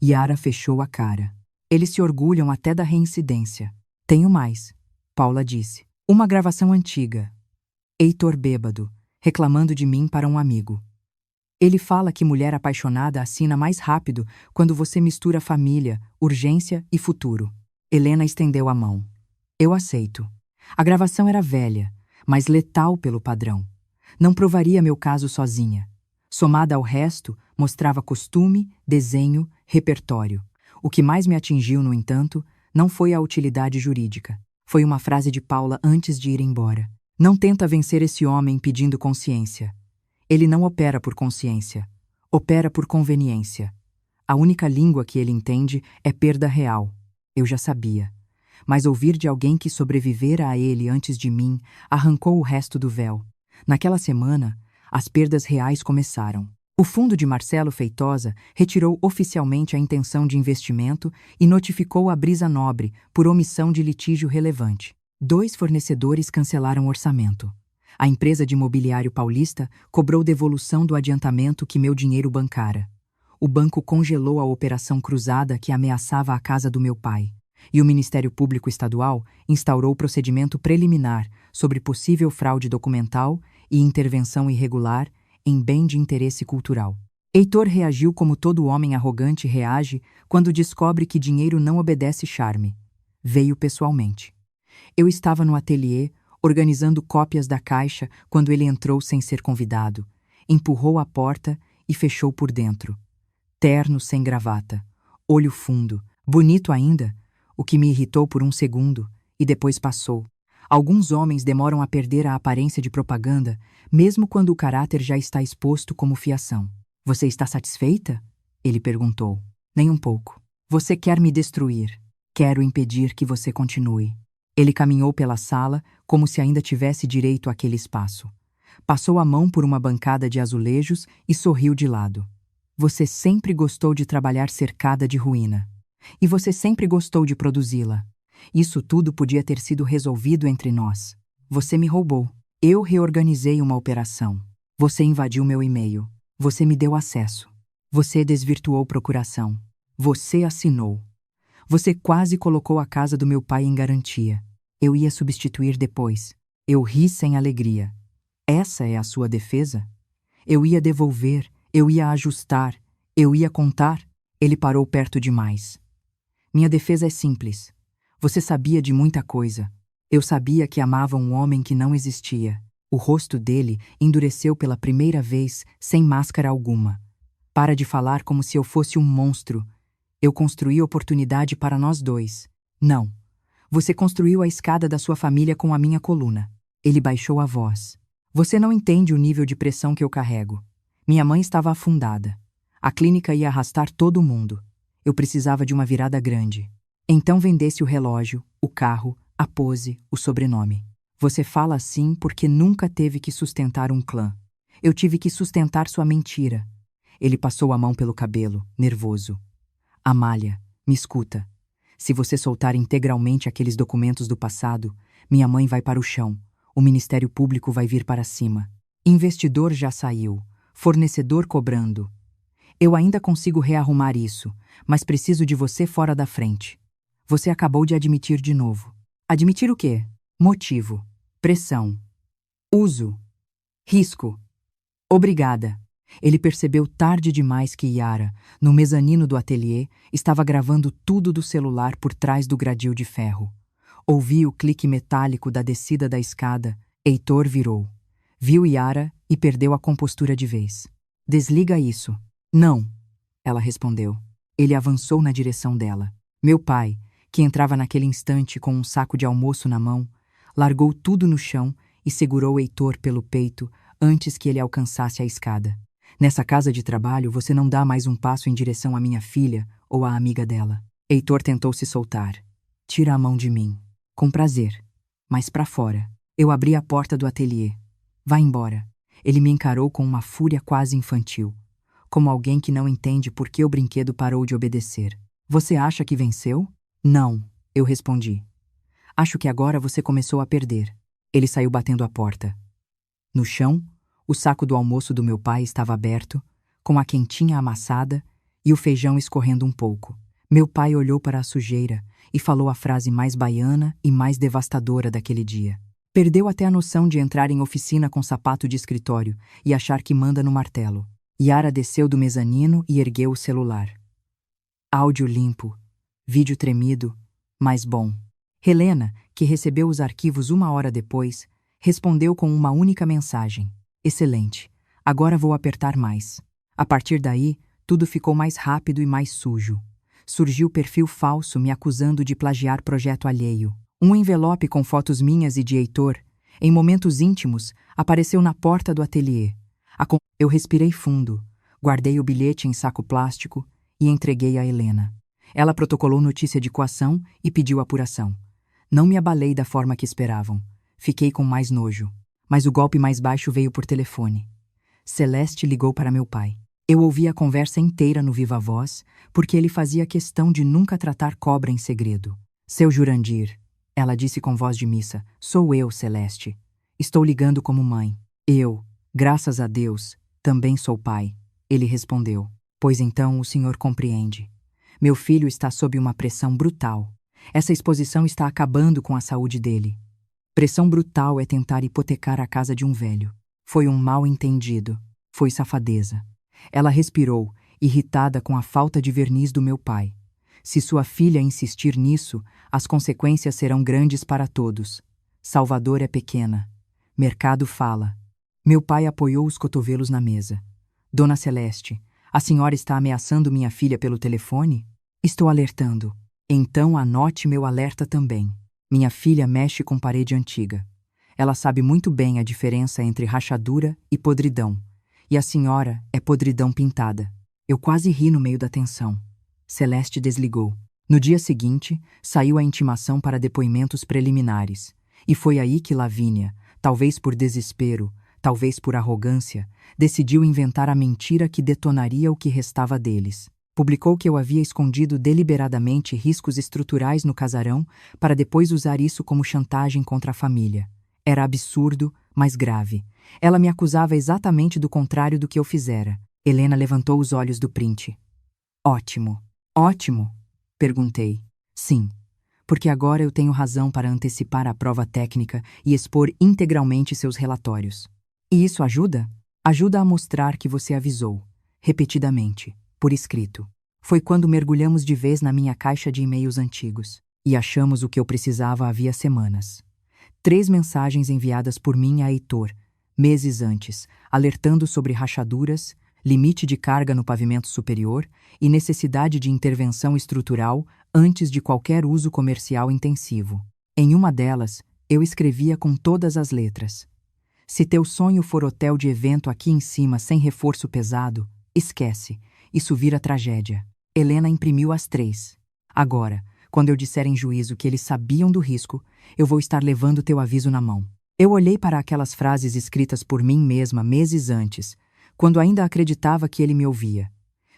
Yara fechou a cara. Eles se orgulham até da reincidência. Tenho mais, Paula disse. Uma gravação antiga. Heitor bêbado, reclamando de mim para um amigo. Ele fala que mulher apaixonada assina mais rápido quando você mistura família, urgência e futuro. Helena estendeu a mão. Eu aceito. A gravação era velha, mas letal pelo padrão. Não provaria meu caso sozinha. Somada ao resto, mostrava costume, desenho, repertório. O que mais me atingiu, no entanto, não foi a utilidade jurídica. Foi uma frase de Paula antes de ir embora. Não tenta vencer esse homem pedindo consciência. Ele não opera por consciência. Opera por conveniência. A única língua que ele entende é perda real. Eu já sabia. Mas ouvir de alguém que sobrevivera a ele antes de mim arrancou o resto do véu. Naquela semana, as perdas reais começaram. O fundo de Marcelo Feitosa retirou oficialmente a intenção de investimento e notificou a Brisa Nobre por omissão de litígio relevante. 2 fornecedores cancelaram o orçamento. A empresa de mobiliário paulista cobrou devolução do adiantamento que meu dinheiro bancara. O banco congelou a operação cruzada que ameaçava a casa do meu pai. E o Ministério Público Estadual instaurou procedimento preliminar sobre possível fraude documental e intervenção irregular em bem de interesse cultural. Heitor reagiu como todo homem arrogante reage quando descobre que dinheiro não obedece charme. Veio pessoalmente. Eu estava no ateliê, organizando cópias da caixa quando ele entrou sem ser convidado. Empurrou a porta e fechou por dentro. Terno sem gravata. Olho fundo. Bonito ainda, o que me irritou por um segundo, e depois passou. Alguns homens demoram a perder a aparência de propaganda, mesmo quando o caráter já está exposto como fiação. Você está satisfeita? Ele perguntou. Nem um pouco. Você quer me destruir. Quero impedir que você continue. Ele caminhou pela sala como se ainda tivesse direito àquele espaço. Passou a mão por uma bancada de azulejos e sorriu de lado. Você sempre gostou de trabalhar cercada de ruína. E você sempre gostou de produzi-la. Isso tudo podia ter sido resolvido entre nós. Você me roubou. Eu reorganizei uma operação. Você invadiu meu e-mail. Você me deu acesso. Você desvirtuou procuração. Você assinou. Você quase colocou a casa do meu pai em garantia. Eu ia substituir depois. Eu ri sem alegria. Essa é a sua defesa? Eu ia devolver, eu ia ajustar, eu ia contar. Ele parou perto demais. Minha defesa é simples. Você sabia de muita coisa. Eu sabia que amava um homem que não existia. O rosto dele endureceu pela primeira vez, sem máscara alguma. Para de falar como se eu fosse um monstro. Eu construí oportunidade para nós dois. Não. Você construiu a escada da sua família com a minha coluna. Ele baixou a voz. Você não entende o nível de pressão que eu carrego. Minha mãe estava afundada. A clínica ia arrastar todo mundo. Eu precisava de uma virada grande. Então vendesse o relógio, o carro, a pose, o sobrenome. Você fala assim porque nunca teve que sustentar um clã. Eu tive que sustentar sua mentira. Ele passou a mão pelo cabelo, nervoso. Amália, me escuta. Se você soltar integralmente aqueles documentos do passado, minha mãe vai para o chão. O Ministério Público vai vir para cima. Investidor já saiu. Fornecedor cobrando. Eu ainda consigo rearrumar isso, mas preciso de você fora da frente. Você acabou de admitir de novo. Admitir o quê? Motivo. Pressão. Uso. Risco. Obrigada. Ele percebeu tarde demais que Yara, no mezanino do ateliê, estava gravando tudo do celular por trás do gradil de ferro. Ouviu o clique metálico da descida da escada. Heitor virou. Viu Yara e perdeu a compostura de vez. Desliga isso. Não, ela respondeu. Ele avançou na direção dela. Meu pai, que entrava naquele instante com um saco de almoço na mão, largou tudo no chão e segurou Heitor pelo peito antes que ele alcançasse a escada. Nessa casa de trabalho você não dá mais um passo em direção à minha filha ou à amiga dela. Heitor tentou se soltar. Tira a mão de mim. Com prazer. Mas pra fora. Eu abri a porta do ateliê. Vá embora. Ele me encarou com uma fúria quase infantil. Como alguém que não entende por que o brinquedo parou de obedecer. Você acha que venceu? Não, eu respondi. Acho que agora você começou a perder. Ele saiu batendo a porta. No chão, o saco do almoço do meu pai estava aberto, com a quentinha amassada e o feijão escorrendo um pouco. Meu pai olhou para a sujeira e falou a frase mais baiana e mais devastadora daquele dia. Perdeu até a noção de entrar em oficina com sapato de escritório e achar que manda no martelo. Yara desceu do mezanino e ergueu o celular. Áudio limpo, vídeo tremido, mas bom. Helena, que recebeu os arquivos 1 hora depois, respondeu com uma única mensagem. Excelente. Agora vou apertar mais. A partir daí, tudo ficou mais rápido e mais sujo. Surgiu perfil falso me acusando de plagiar projeto alheio. Um envelope com fotos minhas e de Heitor, em momentos íntimos, apareceu na porta do ateliê. Eu respirei fundo, guardei o bilhete em saco plástico e entreguei a Helena. Ela protocolou notícia de coação e pediu apuração. Não me abalei da forma que esperavam. Fiquei com mais nojo. Mas o golpe mais baixo veio por telefone. Celeste ligou para meu pai. Eu ouvi a conversa inteira no viva voz, porque ele fazia questão de nunca tratar cobra em segredo. Seu Jurandir, ela disse com voz de missa, sou eu, Celeste. Estou ligando como mãe. Eu, graças a Deus, também sou pai. Ele respondeu. Pois então o senhor compreende. Meu filho está sob uma pressão brutal. Essa exposição está acabando com a saúde dele. Pressão brutal é tentar hipotecar a casa de um velho. Foi um mal-entendido. Foi safadeza. Ela respirou, irritada com a falta de verniz do meu pai. Se sua filha insistir nisso, as consequências serão grandes para todos. Salvador é pequena. Mercado fala. Meu pai apoiou os cotovelos na mesa. Dona Celeste, a senhora está ameaçando minha filha pelo telefone? Estou alertando. Então anote meu alerta também. Minha filha mexe com parede antiga. Ela sabe muito bem a diferença entre rachadura e podridão. E a senhora é podridão pintada. Eu quase ri no meio da tensão. Celeste desligou. No dia seguinte, saiu a intimação para depoimentos preliminares. E foi aí que Lavínia, talvez por desespero, talvez por arrogância, decidiu inventar a mentira que detonaria o que restava deles. Publicou que eu havia escondido deliberadamente riscos estruturais no casarão para depois usar isso como chantagem contra a família. Era absurdo, mas grave. Ela me acusava exatamente do contrário do que eu fizera. Helena levantou os olhos do print. Ótimo. Ótimo? Perguntei. Sim. Porque agora eu tenho razão para antecipar a prova técnica e expor integralmente seus relatórios. E isso ajuda? Ajuda a mostrar que você avisou, repetidamente, por escrito. Foi quando mergulhamos de vez na minha caixa de e-mails antigos e achamos o que eu precisava havia semanas. 3 mensagens enviadas por mim a Heitor, meses antes, alertando sobre rachaduras, limite de carga no pavimento superior e necessidade de intervenção estrutural antes de qualquer uso comercial intensivo. Em uma delas, eu escrevia com todas as letras. Se teu sonho for hotel de evento aqui em cima sem reforço pesado, esquece, isso vira tragédia. Helena imprimiu as 3. Agora, quando eu disser em juízo que eles sabiam do risco, eu vou estar levando teu aviso na mão. Eu olhei para aquelas frases escritas por mim mesma meses antes, quando ainda acreditava que ele me ouvia.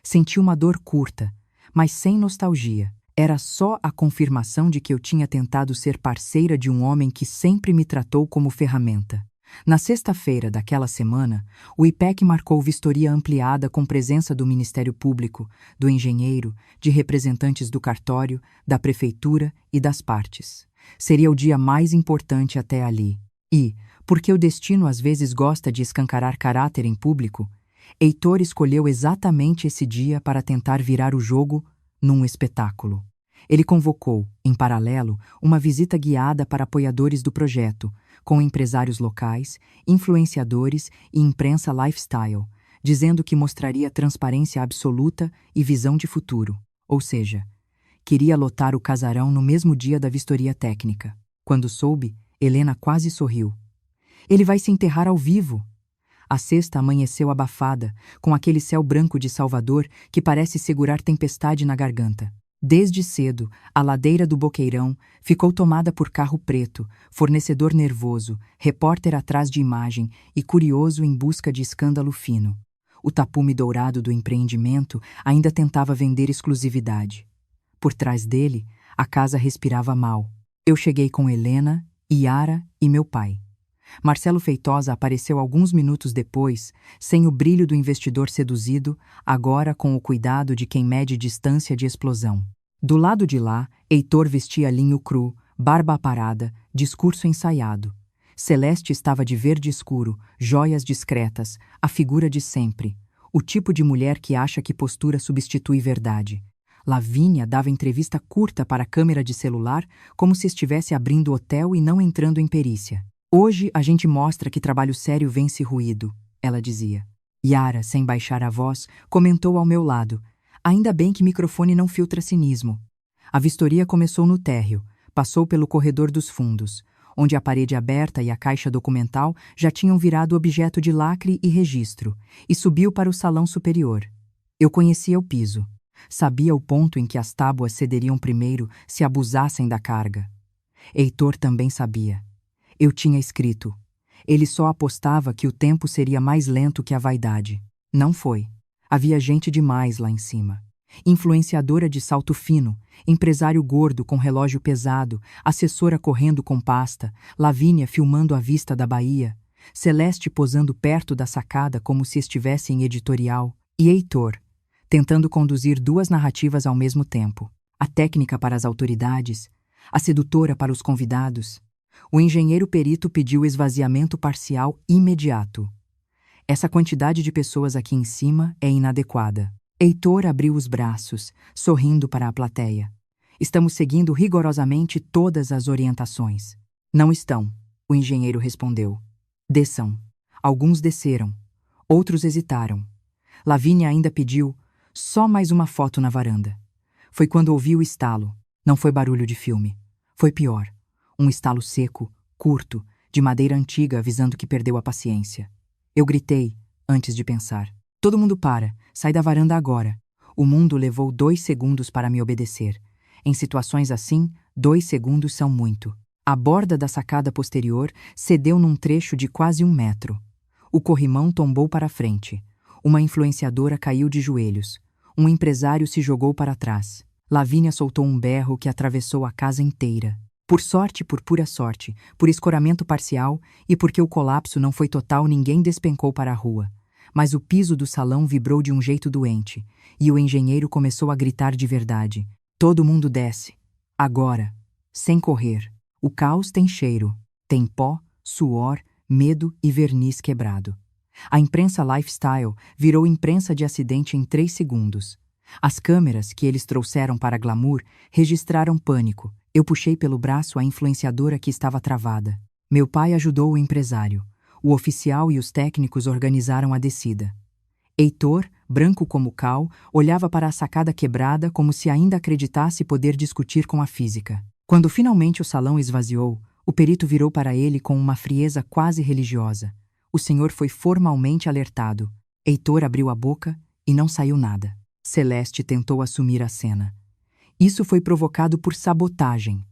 Senti uma dor curta, mas sem nostalgia. Era só a confirmação de que eu tinha tentado ser parceira de um homem que sempre me tratou como ferramenta. Na sexta-feira daquela semana, o IPEC marcou vistoria ampliada com presença do Ministério Público, do engenheiro, de representantes do cartório, da prefeitura e das partes. Seria o dia mais importante até ali. E, porque o destino às vezes gosta de escancarar caráter em público, Heitor escolheu exatamente esse dia para tentar virar o jogo num espetáculo. Ele convocou, em paralelo, uma visita guiada para apoiadores do projeto, com empresários locais, influenciadores e imprensa lifestyle, dizendo que mostraria transparência absoluta e visão de futuro, ou seja, queria lotar o casarão no mesmo dia da vistoria técnica. Quando soube, Helena quase sorriu. Ele vai se enterrar ao vivo. A sexta amanheceu abafada, com aquele céu branco de Salvador que parece segurar tempestade na garganta. Desde cedo, a ladeira do Boqueirão ficou tomada por carro preto, fornecedor nervoso, repórter atrás de imagem e curioso em busca de escândalo fino. O tapume dourado do empreendimento ainda tentava vender exclusividade. Por trás dele, a casa respirava mal. Eu cheguei com Helena, Yara e meu pai. Marcelo Feitosa apareceu alguns minutos depois, sem o brilho do investidor seduzido, agora com o cuidado de quem mede distância de explosão. Do lado de lá, Heitor vestia linho cru, barba aparada, discurso ensaiado. Celeste estava de verde escuro, joias discretas, a figura de sempre, o tipo de mulher que acha que postura substitui verdade. Lavínia dava entrevista curta para a câmera de celular, como se estivesse abrindo hotel e não entrando em perícia. Hoje a gente mostra que trabalho sério vence ruído, ela dizia. Yara, sem baixar a voz, comentou ao meu lado. Ainda bem que microfone não filtra cinismo. A vistoria começou no térreo, passou pelo corredor dos fundos, onde a parede aberta e a caixa documental já tinham virado objeto de lacre e registro, e subiu para o salão superior. Eu conhecia o piso. Sabia o ponto em que as tábuas cederiam primeiro se abusassem da carga. Heitor também sabia. Eu tinha escrito. Ele só apostava que o tempo seria mais lento que a vaidade. Não foi. Havia gente demais lá em cima. Influenciadora de salto fino, empresário gordo com relógio pesado, assessora correndo com pasta, Lavínia filmando a vista da Bahia, Celeste posando perto da sacada como se estivesse em editorial, e Heitor, tentando conduzir duas narrativas ao mesmo tempo. A técnica para as autoridades, a sedutora para os convidados. O engenheiro perito pediu esvaziamento parcial imediato. Essa quantidade de pessoas aqui em cima é inadequada. Heitor abriu os braços, sorrindo para a plateia. Estamos seguindo rigorosamente todas as orientações. Não estão, o engenheiro respondeu. Desçam. Alguns desceram. Outros hesitaram. Lavínia ainda pediu só mais uma foto na varanda. Foi quando ouvi o estalo. Não foi barulho de filme. Foi pior. Um estalo seco, curto, de madeira antiga avisando que perdeu a paciência. Eu gritei, antes de pensar. Todo mundo para, sai da varanda agora. O mundo levou 2 segundos para me obedecer. Em situações assim, 2 segundos são muito. A borda da sacada posterior cedeu num trecho de quase 1 metro. O corrimão tombou para frente. Uma influenciadora caiu de joelhos. Um empresário se jogou para trás. Lavínia soltou um berro que atravessou a casa inteira. Por sorte, por pura sorte, por escoramento parcial e porque o colapso não foi total, ninguém despencou para a rua. Mas o piso do salão vibrou de um jeito doente, e o engenheiro começou a gritar de verdade. Todo mundo desce. Agora. Sem correr. O caos tem cheiro. Tem pó, suor, medo e verniz quebrado. A imprensa lifestyle virou imprensa de acidente em 3 segundos. As câmeras que eles trouxeram para glamour registraram pânico. Eu puxei pelo braço a influenciadora que estava travada. Meu pai ajudou o empresário. O oficial e os técnicos organizaram a descida. Heitor, branco como cal, olhava para a sacada quebrada como se ainda acreditasse poder discutir com a física. Quando finalmente o salão esvaziou, o perito virou para ele com uma frieza quase religiosa. O senhor foi formalmente alertado. Heitor abriu a boca e não saiu nada. Celeste tentou assumir a cena. Isso foi provocado por sabotagem.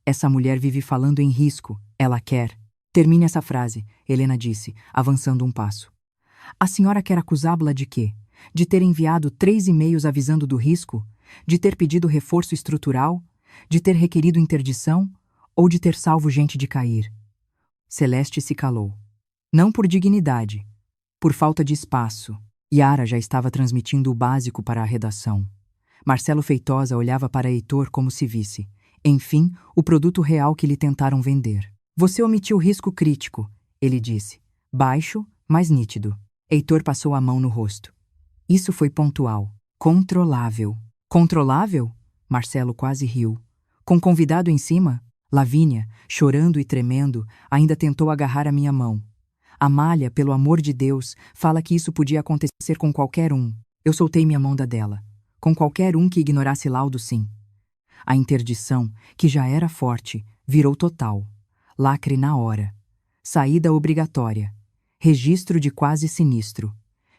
Essa mulher vive falando em risco. Ela quer. Termine essa frase, Helena disse, avançando um passo. A senhora quer acusá-la de quê? De ter enviado 3 e-mails avisando do risco? De ter pedido reforço estrutural? De ter requerido interdição? Ou de ter salvo gente de cair? Celeste se calou. Não por dignidade, por falta de espaço. Yara já estava transmitindo o básico para a redação. Marcelo Feitosa olhava para Heitor como se visse, enfim, o produto real que lhe tentaram vender. Você omitiu o risco crítico, ele disse. Baixo, mas nítido. Heitor passou a mão no rosto. Isso foi pontual. Controlável. Controlável? Marcelo quase riu. Com convidado em cima? Lavínia, chorando e tremendo, ainda tentou agarrar a minha mão. Amália, pelo amor de Deus, fala que isso podia acontecer com qualquer um. Eu soltei minha mão da dela. Com qualquer um que ignorasse laudo, sim. A interdição, que já era forte, virou total. Lacre na hora. Saída obrigatória. Registro de quase sinistro.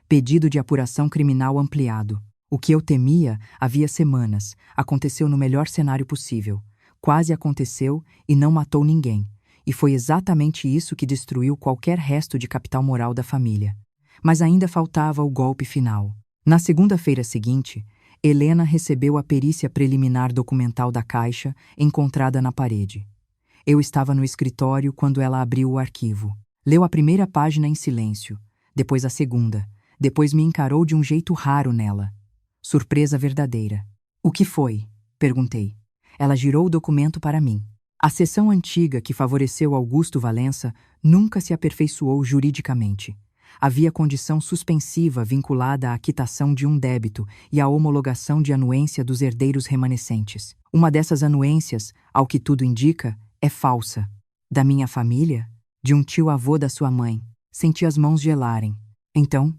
Pedido de apuração criminal ampliado. O que eu temia havia semanas. Aconteceu no melhor cenário possível. Quase aconteceu e não matou ninguém. E foi exatamente isso que destruiu qualquer resto de capital moral da família. Mas ainda faltava o golpe final. Na segunda-feira seguinte, Helena recebeu a perícia preliminar documental da Caixa encontrada na parede. Eu estava no escritório quando ela abriu o arquivo. Leu a primeira página em silêncio, depois a segunda, depois me encarou de um jeito raro nela. Surpresa verdadeira. O que foi? Perguntei. Ela girou o documento para mim. A seção antiga que favoreceu Augusto Valença nunca se aperfeiçoou juridicamente. Havia condição suspensiva vinculada à quitação de um débito e à homologação de anuência dos herdeiros remanescentes. Uma dessas anuências, ao que tudo indica, é falsa. Da minha família? De um tio-avô da sua mãe. Senti as mãos gelarem. Então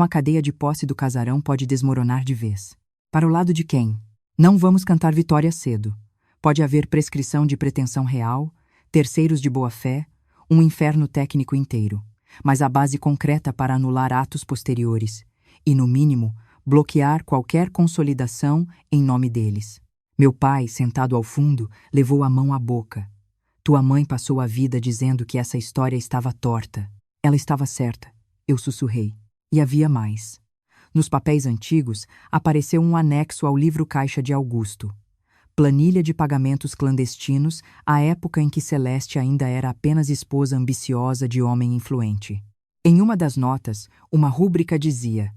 a cadeia de posse do casarão pode desmoronar de vez. Para o lado de quem? Não vamos cantar vitória cedo. Pode haver prescrição de pretensão real, terceiros de boa-fé, um inferno técnico inteiro. Mas a base concreta para anular atos posteriores e, no mínimo, bloquear qualquer consolidação em nome deles. Meu pai, sentado ao fundo, levou a mão à boca. Tua mãe passou a vida dizendo que essa história estava torta. Ela estava certa, eu sussurrei. E havia mais. Nos papéis antigos, apareceu um anexo ao livro Caixa de Augusto. Planilha de pagamentos clandestinos à época em que Celeste ainda era apenas esposa ambiciosa de homem influente. Em uma das notas, uma rúbrica dizia: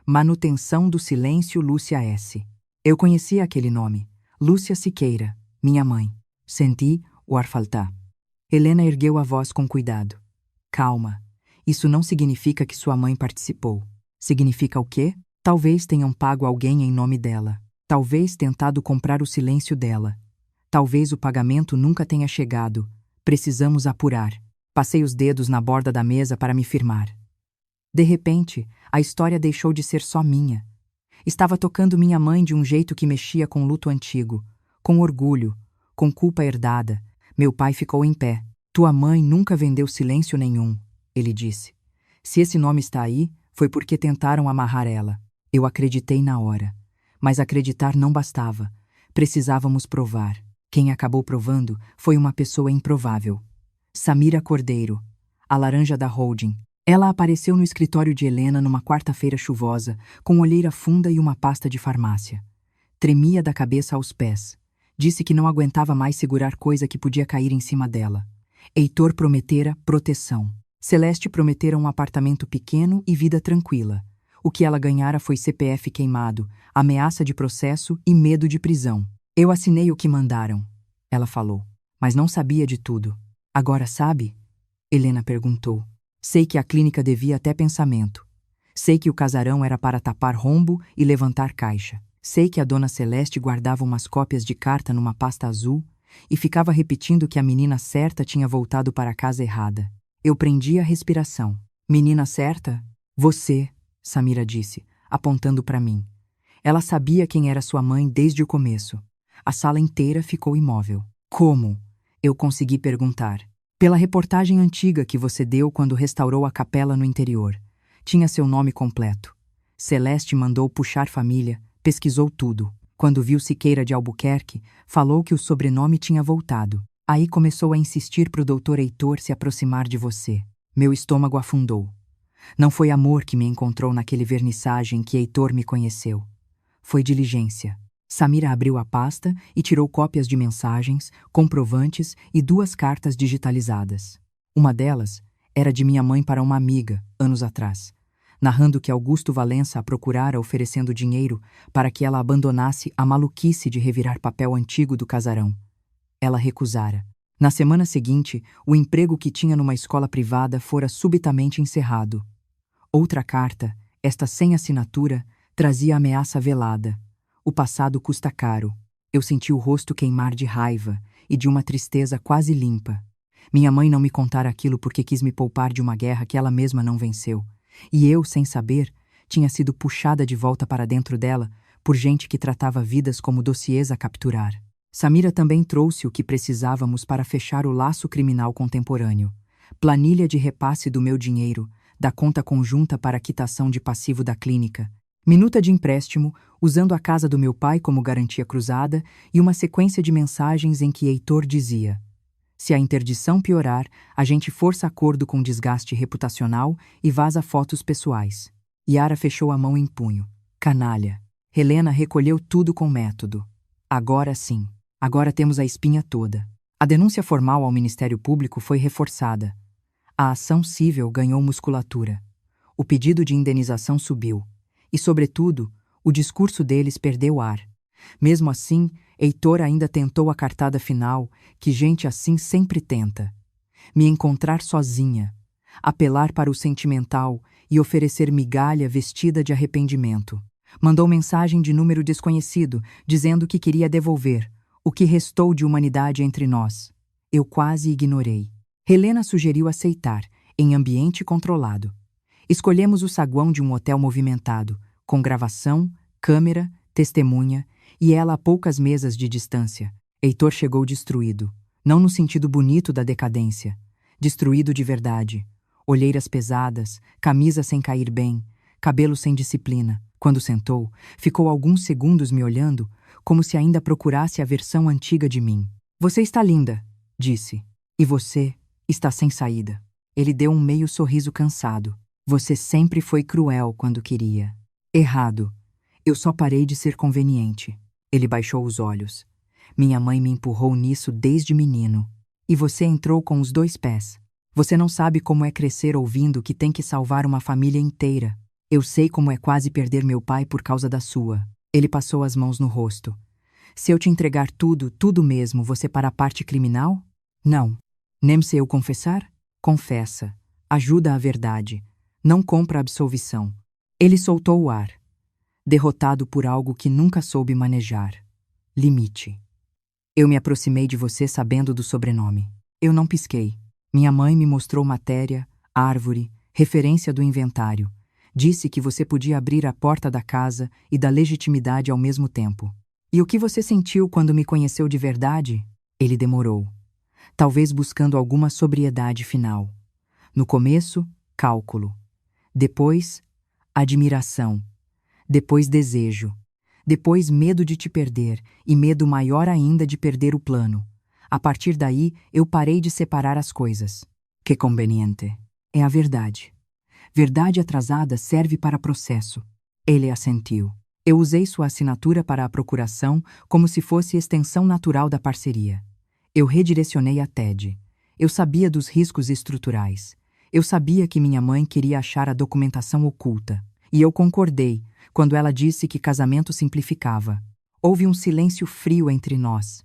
Manutenção do silêncio Lúcia S. Eu conhecia aquele nome. Lúcia Siqueira, minha mãe. Senti o ar faltar. Helena ergueu a voz com cuidado. Calma. Isso não significa que sua mãe participou. Significa o quê? Talvez tenham pago alguém em nome dela. Talvez tentado comprar o silêncio dela. Talvez o pagamento nunca tenha chegado. Precisamos apurar. Passei os dedos na borda da mesa para me firmar. De repente, a história deixou de ser só minha. Estava tocando minha mãe de um jeito que mexia com luto antigo, com orgulho, com culpa herdada. Meu pai ficou em pé. Tua mãe nunca vendeu silêncio nenhum, ele disse. Se esse nome está aí, foi porque tentaram amarrar ela. Eu acreditei na hora. Mas acreditar não bastava. Precisávamos provar. Quem acabou provando foi uma pessoa improvável. Samira Cordeiro, a laranja da holding. Ela apareceu no escritório de Helena numa quarta-feira chuvosa, com olheira funda e uma pasta de farmácia. Tremia da cabeça aos pés. Disse que não aguentava mais segurar coisa que podia cair em cima dela. Heitor prometera proteção. Celeste prometera um apartamento pequeno e vida tranquila. O que ela ganhara foi CPF queimado, ameaça de processo e medo de prisão. Eu assinei o que mandaram, ela falou, mas não sabia de tudo. Agora sabe? Helena perguntou. Sei que a clínica devia até pensamento. Sei que o casarão era para tapar rombo e levantar caixa. Sei que a dona Celeste guardava umas cópias de carta numa pasta azul e ficava repetindo que a menina certa tinha voltado para a casa errada. Eu prendi a respiração. Menina certa? Você, Samira disse, apontando para mim. Ela sabia quem era sua mãe desde o começo. A sala inteira ficou imóvel. Como? Eu consegui perguntar. Pela reportagem antiga que você deu quando restaurou a capela no interior. Tinha seu nome completo. Celeste mandou puxar família, pesquisou tudo. Quando viu Siqueira de Albuquerque, falou que o sobrenome tinha voltado. Aí começou a insistir pro doutor Heitor se aproximar de você. Meu estômago afundou. Não foi amor que me encontrou naquele vernissagem que Heitor me conheceu. Foi diligência. Samira abriu a pasta e tirou cópias de mensagens, comprovantes e 2 cartas digitalizadas. Uma delas era de minha mãe para uma amiga, anos atrás, narrando que Augusto Valença a procurara oferecendo dinheiro para que ela abandonasse a maluquice de revirar papel antigo do casarão. Ela recusara. Na semana seguinte, o emprego que tinha numa escola privada fora subitamente encerrado. Outra carta, esta sem assinatura, trazia ameaça velada. O passado custa caro. Eu senti o rosto queimar de raiva e de uma tristeza quase limpa. Minha mãe não me contara aquilo porque quis me poupar de uma guerra que ela mesma não venceu. E eu, sem saber, tinha sido puxada de volta para dentro dela por gente que tratava vidas como dossiês a capturar. Samira também trouxe o que precisávamos para fechar o laço criminal contemporâneo. Planilha de repasse do meu dinheiro, da conta conjunta para quitação de passivo da clínica, minuta de empréstimo, usando a casa do meu pai como garantia cruzada e uma sequência de mensagens em que Heitor dizia: se a interdição piorar, a gente força acordo com desgaste reputacional e vaza fotos pessoais. Yara fechou a mão em punho. Canalha. Helena recolheu tudo com método. Agora sim. Agora temos a espinha toda. A denúncia formal ao Ministério Público foi reforçada. A ação cível ganhou musculatura. O pedido de indenização subiu. E, sobretudo, o discurso deles perdeu ar. Mesmo assim, Heitor ainda tentou a cartada final, que gente assim sempre tenta. Me encontrar sozinha, apelar para o sentimental e oferecer migalha vestida de arrependimento. Mandou mensagem de número desconhecido, dizendo que queria devolver o que restou de humanidade entre nós. Eu quase ignorei. Helena sugeriu aceitar, em ambiente controlado. Escolhemos o saguão de um hotel movimentado, com gravação, câmera, testemunha, e ela a poucas mesas de distância. Heitor chegou destruído, não no sentido bonito da decadência, destruído de verdade. Olheiras pesadas, camisa sem cair bem, cabelo sem disciplina. Quando sentou, ficou alguns segundos me olhando, como se ainda procurasse a versão antiga de mim. Você está linda, disse. E você está sem saída. Ele deu um meio sorriso cansado. Você sempre foi cruel quando queria. Errado. Eu só parei de ser conveniente. Ele baixou os olhos. Minha mãe me empurrou nisso desde menino. E você entrou com os 2 pés. Você não sabe como é crescer ouvindo que tem que salvar uma família inteira. Eu sei como é quase perder meu pai por causa da sua. Ele passou as mãos no rosto. Se eu te entregar tudo, tudo mesmo, você para a parte criminal? Não. Nem se eu confessar? Confessa. Ajuda a verdade. Não compra a absolvição. Ele soltou o ar. Derrotado por algo que nunca soube manejar. Limite. Eu me aproximei de você sabendo do sobrenome. Eu não pisquei. Minha mãe me mostrou matéria, árvore, referência do inventário. Disse que você podia abrir a porta da casa e da legitimidade ao mesmo tempo. E o que você sentiu quando me conheceu de verdade? Ele demorou, talvez buscando alguma sobriedade final. No começo, cálculo. Depois, admiração. Depois, desejo. Depois, medo de te perder e medo maior ainda de perder o plano. A partir daí, eu parei de separar as coisas. Que conveniente. É a verdade. Verdade atrasada serve para processo. Ele assentiu. Eu usei sua assinatura para a procuração como se fosse extensão natural da parceria. Eu redirecionei a TED. Eu sabia dos riscos estruturais. Eu sabia que minha mãe queria achar a documentação oculta. E eu concordei quando ela disse que casamento simplificava. Houve um silêncio frio entre nós.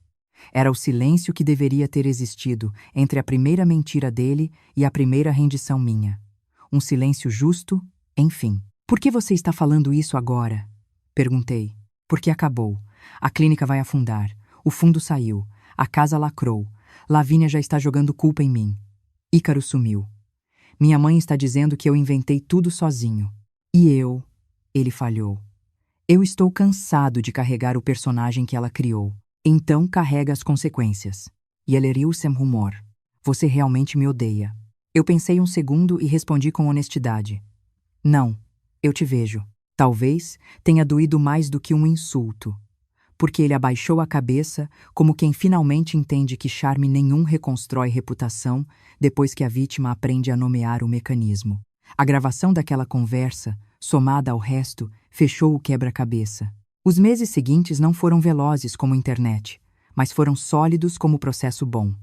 Era o silêncio que deveria ter existido entre a primeira mentira dele e a primeira rendição minha. Um silêncio justo, enfim. Por que você está falando isso agora? Perguntei. Porque acabou. A clínica vai afundar. O fundo saiu. A casa lacrou. Lavínia já está jogando culpa em mim. Ícaro sumiu. Minha mãe está dizendo que eu inventei tudo sozinho. E eu? Ele falhou. Eu estou cansado de carregar o personagem que ela criou. Então carrega as consequências. E ele riu sem rumor. Você realmente me odeia. Eu pensei um segundo e respondi com honestidade. Não, eu te vejo. Talvez tenha doído mais do que um insulto. Porque ele abaixou a cabeça como quem finalmente entende que charme nenhum reconstrói reputação depois que a vítima aprende a nomear o mecanismo. A gravação daquela conversa, somada ao resto, fechou o quebra-cabeça. Os meses seguintes não foram velozes como a internet, mas foram sólidos como o processo bom.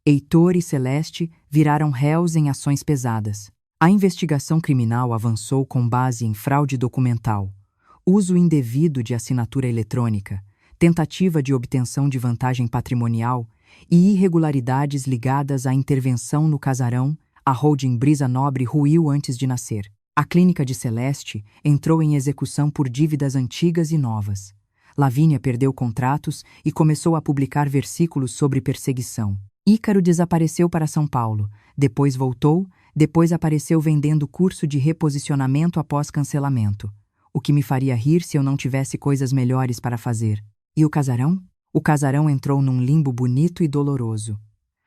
Heitor e Celeste viraram réus em ações pesadas. A investigação criminal avançou com base em fraude documental, uso indevido de assinatura eletrônica, tentativa de obtenção de vantagem patrimonial e irregularidades ligadas à intervenção no casarão. A holding Brisa Nobre ruiu antes de nascer. A clínica de Celeste entrou em execução por dívidas antigas e novas. Lavínia perdeu contratos e começou a publicar versículos sobre perseguição. Ícaro desapareceu para São Paulo, depois voltou, depois apareceu vendendo curso de reposicionamento após cancelamento. O que me faria rir se eu não tivesse coisas melhores para fazer. E o casarão? O casarão entrou num limbo bonito e doloroso.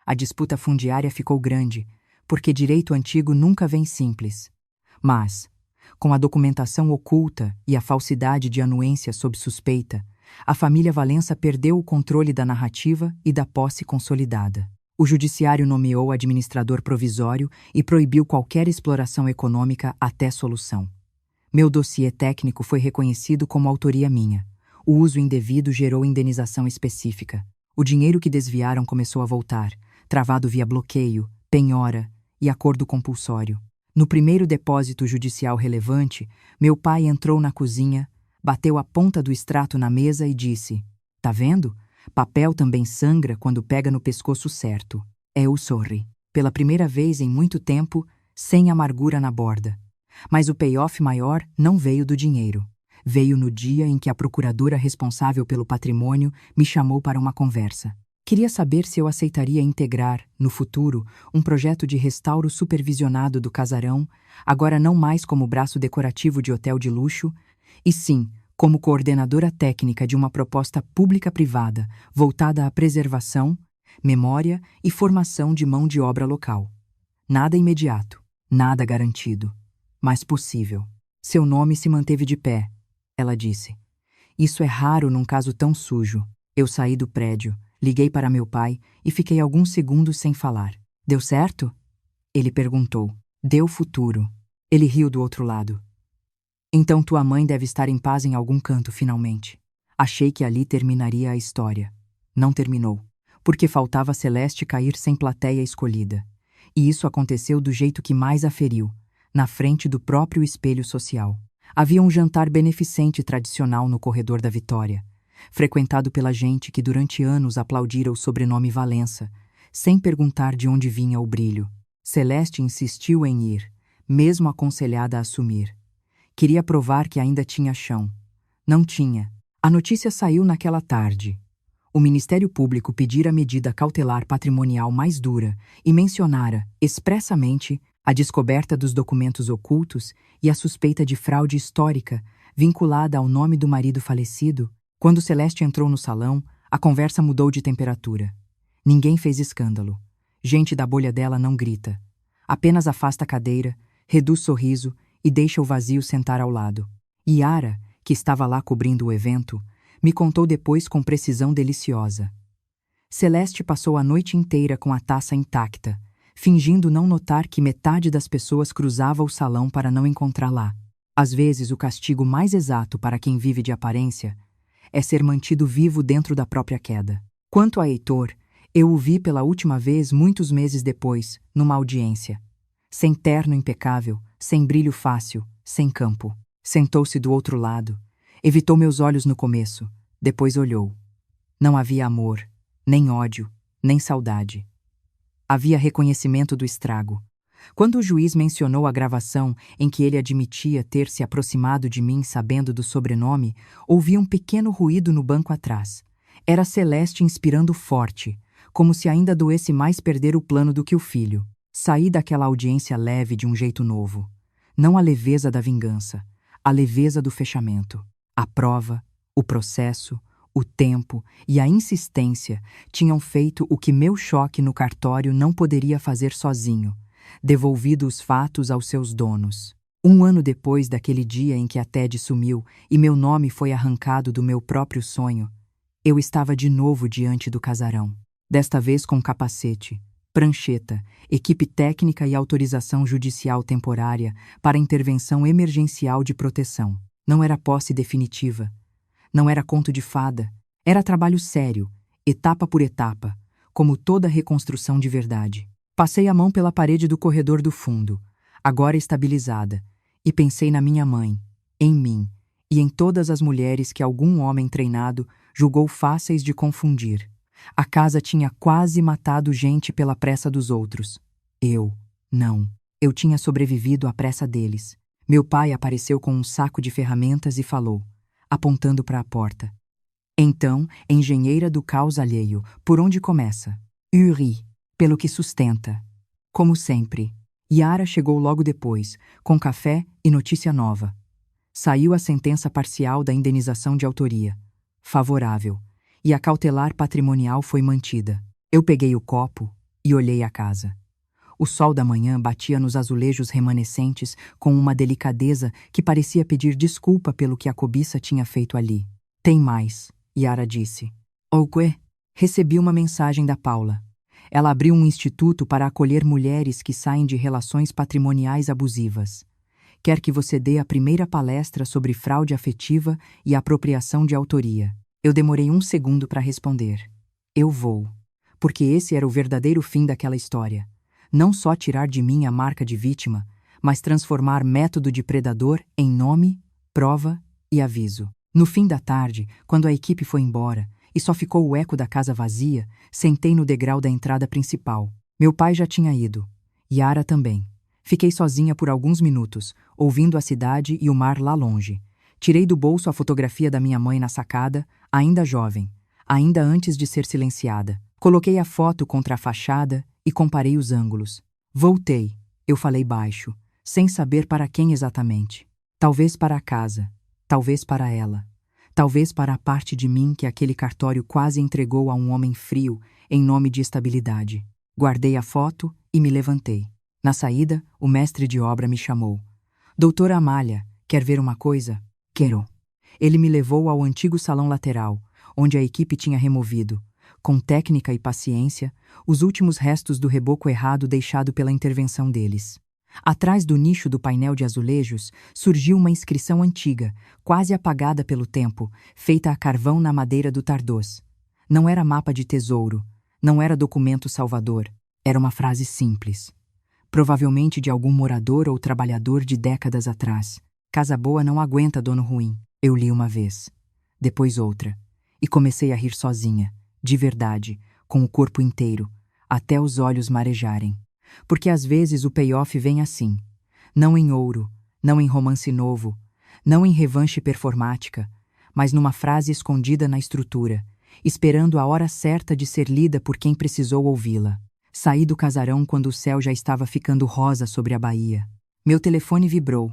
A disputa fundiária ficou grande, porque direito antigo nunca vem simples. Mas, com a documentação oculta e a falsidade de anuência sob suspeita, a família Valença perdeu o controle da narrativa e da posse consolidada. O judiciário nomeou administrador provisório e proibiu qualquer exploração econômica até solução. Meu dossiê técnico foi reconhecido como autoria minha. O uso indevido gerou indenização específica. O dinheiro que desviaram começou a voltar, travado via bloqueio, penhora e acordo compulsório. No primeiro depósito judicial relevante, meu pai entrou na cozinha, bateu a ponta do extrato na mesa e disse: "Tá vendo? Papel também sangra quando pega no pescoço certo." Eu sorri. Pela primeira vez em muito tempo, sem amargura na borda. Mas o payoff maior não veio do dinheiro. Veio no dia em que a procuradora responsável pelo patrimônio me chamou para uma conversa. Queria saber se eu aceitaria integrar, no futuro, um projeto de restauro supervisionado do casarão, agora não mais como braço decorativo de hotel de luxo, e sim como coordenadora técnica de uma proposta pública-privada voltada à preservação, memória e formação de mão de obra local. Nada imediato, nada garantido, mas possível. Seu nome se manteve de pé, ela disse. Isso é raro num caso tão sujo. Eu saí do prédio, liguei para meu pai e fiquei alguns segundos sem falar. Deu certo? Ele perguntou. Deu futuro. Ele riu do outro lado. Então tua mãe deve estar em paz em algum canto, finalmente. Achei que ali terminaria a história. Não terminou, porque faltava Celeste cair sem plateia escolhida. E isso aconteceu do jeito que mais a feriu, na frente do próprio espelho social. Havia um jantar beneficente tradicional no corredor da Vitória, frequentado pela gente que durante anos aplaudira o sobrenome Valença, sem perguntar de onde vinha o brilho. Celeste insistiu em ir, mesmo aconselhada a assumir. Queria provar que ainda tinha chão. Não tinha. A notícia saiu naquela tarde. O Ministério Público pedira a medida cautelar patrimonial mais dura e mencionara, expressamente, a descoberta dos documentos ocultos e a suspeita de fraude histórica vinculada ao nome do marido falecido. Quando Celeste entrou no salão, a conversa mudou de temperatura. Ninguém fez escândalo. Gente da bolha dela não grita. Apenas afasta a cadeira, reduz sorriso e deixa o vazio sentar ao lado. Yara, que estava lá cobrindo o evento, me contou depois com precisão deliciosa. Celeste passou a noite inteira com a taça intacta, fingindo não notar que metade das pessoas cruzava o salão para não encontrar lá. Às vezes, o castigo mais exato para quem vive de aparência é ser mantido vivo dentro da própria queda. Quanto a Heitor, eu o vi pela última vez muitos meses depois, numa audiência. Sem terno impecável, sem brilho fácil, sem campo. Sentou-se do outro lado. Evitou meus olhos no começo, depois olhou. Não havia amor, nem ódio, nem saudade. Havia reconhecimento do estrago. Quando o juiz mencionou a gravação em que ele admitia ter se aproximado de mim sabendo do sobrenome, ouvi um pequeno ruído no banco atrás. Era Celeste inspirando forte, como se ainda doesse mais perder o plano do que o filho. Saí daquela audiência leve de um jeito novo. Não a leveza da vingança, a leveza do fechamento. A prova, o processo, o tempo e a insistência tinham feito o que meu choque no cartório não poderia fazer sozinho, devolvido os fatos aos seus donos. 1 ano depois daquele dia em que a Ted sumiu e meu nome foi arrancado do meu próprio sonho, eu estava de novo diante do casarão. Desta vez com capacete, prancheta, equipe técnica e autorização judicial temporária para intervenção emergencial de proteção. Não era posse definitiva. Não era conto de fada. Era trabalho sério, etapa por etapa, como toda reconstrução de verdade. Passei a mão pela parede do corredor do fundo, agora estabilizada, e pensei na minha mãe, em mim e em todas as mulheres que algum homem treinado julgou fáceis de confundir. A casa tinha quase matado gente pela pressa dos outros. Não. Eu tinha sobrevivido à pressa deles. Meu pai apareceu com um saco de ferramentas e falou, apontando para a porta. Então, engenheira do caos alheio, por onde começa? Uri. pelo que sustenta. Como sempre, Yara chegou logo depois, com café e notícia nova. Saiu a sentença parcial da indenização de autoria, favorável, e a cautelar patrimonial foi mantida. Eu peguei o copo e olhei a casa. O sol da manhã batia nos azulejos remanescentes com uma delicadeza que parecia pedir desculpa pelo que a cobiça tinha feito ali. Tem mais, Yara disse. O quê? Recebi uma mensagem da Paula. Ela abriu um instituto para acolher mulheres que saem de relações patrimoniais abusivas. Quer que você dê a primeira palestra sobre fraude afetiva e apropriação de autoria. Eu demorei 1 segundo para responder. Eu vou. Porque esse era o verdadeiro fim daquela história. Não só tirar de mim a marca de vítima, mas transformar método de predador em nome, prova e aviso. No fim da tarde, quando a equipe foi embora, e só ficou o eco da casa vazia, sentei no degrau da entrada principal. Meu pai já tinha ido. Yara também. Fiquei sozinha por alguns minutos, ouvindo a cidade e o mar lá longe. Tirei do bolso a fotografia da minha mãe na sacada, ainda jovem, ainda antes de ser silenciada. Coloquei a foto contra a fachada e comparei os ângulos. Voltei, eu falei baixo, sem saber para quem exatamente. Talvez para a casa, talvez para ela. Talvez para a parte de mim que aquele cartório quase entregou a um homem frio em nome de estabilidade. Guardei a foto e me levantei. Na saída, o mestre de obra me chamou. Doutora Amália, quer ver uma coisa? Quero. Ele me levou ao antigo salão lateral, onde a equipe tinha removido, com técnica e paciência, os últimos restos do reboco errado deixado pela intervenção deles. Atrás do nicho do painel de azulejos surgiu uma inscrição antiga, quase apagada pelo tempo, feita a carvão na madeira do Tardós. Não era mapa de tesouro, não era documento salvador, era uma frase simples. Provavelmente de algum morador ou trabalhador de décadas atrás. Casa boa não aguenta dono ruim. Eu li uma vez, depois outra, e comecei a rir sozinha, de verdade, com o corpo inteiro, até os olhos marejarem. Porque às vezes o payoff vem assim, não em ouro, não em romance novo, não em revanche performática, mas numa frase escondida na estrutura, esperando a hora certa de ser lida por quem precisou ouvi-la. Saí do casarão quando o céu já estava ficando rosa sobre a baía. Meu telefone vibrou.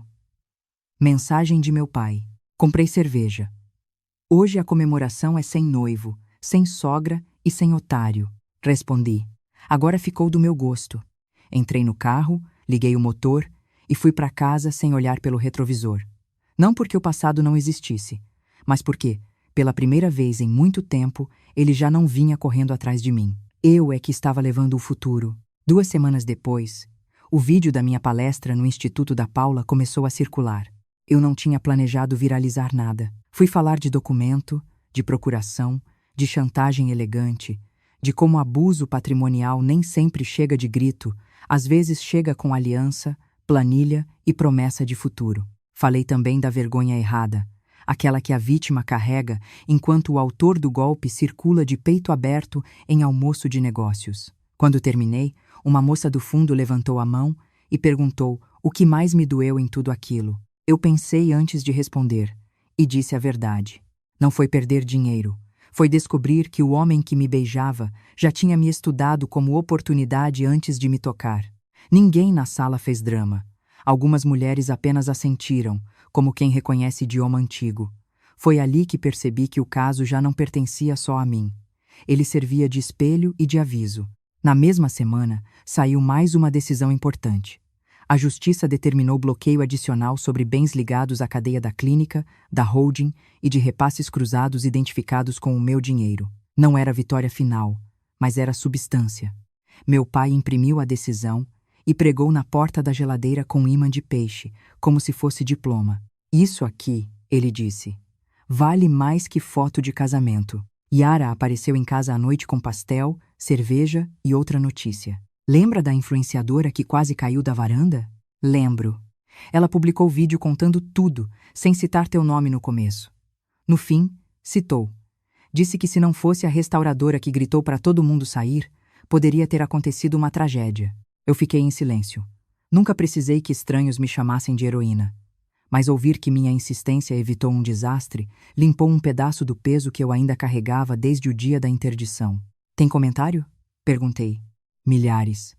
Mensagem de meu pai. Comprei cerveja. Hoje a comemoração é sem noivo, sem sogra e sem otário. Respondi. Agora ficou do meu gosto. Entrei no carro, liguei o motor e fui para casa sem olhar pelo retrovisor. Não porque o passado não existisse, mas porque, pela primeira vez em muito tempo, ele já não vinha correndo atrás de mim. Eu é que estava levando o futuro. 2 semanas depois, o vídeo da minha palestra no Instituto da Paula começou a circular. Eu não tinha planejado viralizar nada. Fui falar de documento, de procuração, de chantagem elegante, de como abuso patrimonial nem sempre chega de grito, às vezes chega com aliança, planilha e promessa de futuro. Falei também da vergonha errada, aquela que a vítima carrega enquanto o autor do golpe circula de peito aberto em almoço de negócios. Quando terminei, uma moça do fundo levantou a mão e perguntou o que mais me doeu em tudo aquilo. Eu pensei antes de responder e disse a verdade. Não foi perder dinheiro, foi descobrir que o homem que me beijava já tinha me estudado como oportunidade antes de me tocar. Ninguém na sala fez drama. Algumas mulheres apenas assentiram, como quem reconhece idioma antigo. Foi ali que percebi que o caso já não pertencia só a mim. Ele servia de espelho e de aviso. Na mesma semana, saiu mais uma decisão importante. A Justiça determinou bloqueio adicional sobre bens ligados à cadeia da clínica, da holding e de repasses cruzados identificados com o meu dinheiro. Não era a vitória final, mas era a substância. Meu pai imprimiu a decisão e pregou na porta da geladeira com imã de peixe, como se fosse diploma. Isso aqui, ele disse, vale mais que foto de casamento. Yara apareceu em casa à noite com pastel, cerveja e outra notícia. Lembra da influenciadora que quase caiu da varanda? Lembro. Ela publicou vídeo contando tudo, sem citar teu nome no começo. No fim, citou. Disse que se não fosse a restauradora que gritou para todo mundo sair, poderia ter acontecido uma tragédia. Eu fiquei em silêncio. Nunca precisei que estranhos me chamassem de heroína. Mas ouvir que minha insistência evitou um desastre limpou um pedaço do peso que eu ainda carregava desde o dia da interdição. Tem comentário? Perguntei. Milhares.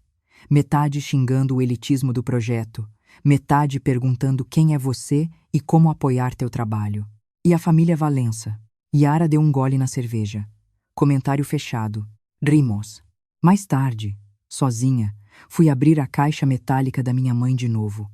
Metade xingando o elitismo do projeto, metade perguntando quem é você e como apoiar teu trabalho. E a família Valença. Yara deu um gole na cerveja. Comentário fechado. Rimos. Mais tarde, sozinha, fui abrir a caixa metálica da minha mãe de novo.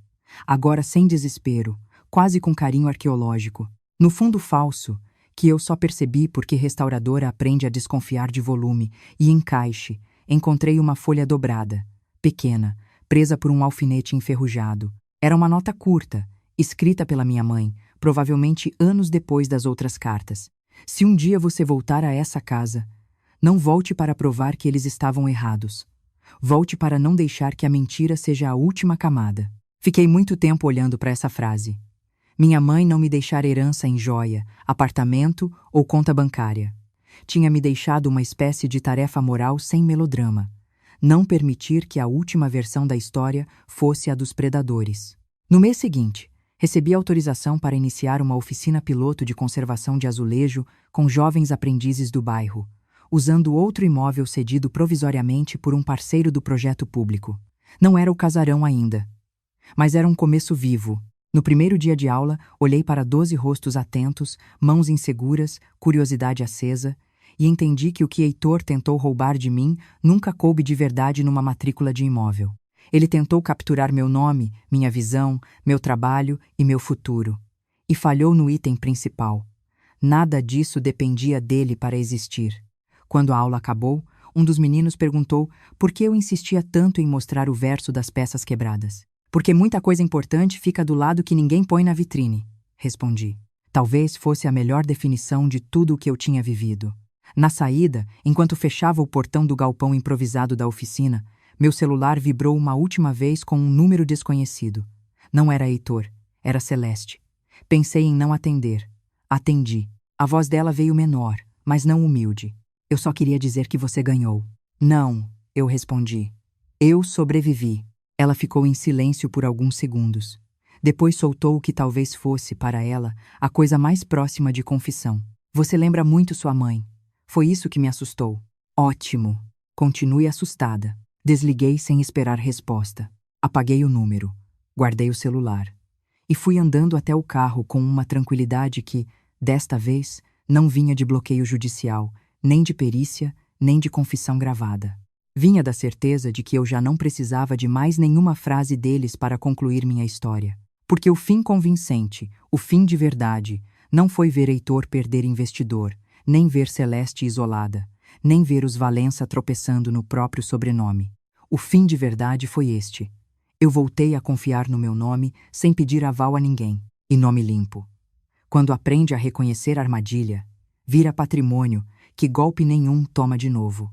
Agora sem desespero, quase com carinho arqueológico. No fundo falso, que eu só percebi porque restauradora aprende a desconfiar de volume, e encaixe, encontrei uma folha dobrada, pequena, presa por um alfinete enferrujado. Era uma nota curta, escrita pela minha mãe, provavelmente anos depois das outras cartas. Se um dia você voltar a essa casa, não volte para provar que eles estavam errados. Volte para não deixar que a mentira seja a última camada. Fiquei muito tempo olhando para essa frase. Minha mãe não me deixara herança em joia, apartamento ou conta bancária. Tinha me deixado uma espécie de tarefa moral sem melodrama. Não permitir que a última versão da história fosse a dos predadores. No mês seguinte, recebi autorização para iniciar uma oficina piloto de conservação de azulejo com jovens aprendizes do bairro, usando outro imóvel cedido provisoriamente por um parceiro do projeto público. Não era o casarão ainda, mas era um começo vivo. No primeiro dia de aula, olhei para 12 rostos atentos, mãos inseguras, curiosidade acesa, e entendi que o que Heitor tentou roubar de mim nunca coube de verdade numa matrícula de imóvel. Ele tentou capturar meu nome, minha visão, meu trabalho e meu futuro. E falhou no item principal. Nada disso dependia dele para existir. Quando a aula acabou, um dos meninos perguntou por que eu insistia tanto em mostrar o verso das peças quebradas. Porque muita coisa importante fica do lado que ninguém põe na vitrine, respondi. Talvez fosse a melhor definição de tudo o que eu tinha vivido. Na saída, enquanto fechava o portão do galpão improvisado da oficina, meu celular vibrou uma última vez com um número desconhecido. Não era Heitor, era Celeste. Pensei em não atender. Atendi. A voz dela veio menor, mas não humilde. Eu só queria dizer que você ganhou. Não, eu respondi. Eu sobrevivi. Ela ficou em silêncio por alguns segundos. Depois soltou o que talvez fosse, para ela, a coisa mais próxima de confissão. Você lembra muito sua mãe. Foi isso que me assustou. Ótimo. Continue assustada. Desliguei sem esperar resposta. Apaguei o número. Guardei o celular. E fui andando até o carro com uma tranquilidade que, desta vez, não vinha de bloqueio judicial, nem de perícia, nem de confissão gravada. Vinha da certeza de que eu já não precisava de mais nenhuma frase deles para concluir minha história. Porque o fim convincente, o fim de verdade, não foi ver Heitor perder investidor, nem ver Celeste isolada, nem ver os Valença tropeçando no próprio sobrenome. O fim de verdade foi este. Eu voltei a confiar no meu nome sem pedir aval a ninguém. E nome limpo. Quando aprende a reconhecer a armadilha, vira patrimônio que golpe nenhum toma de novo.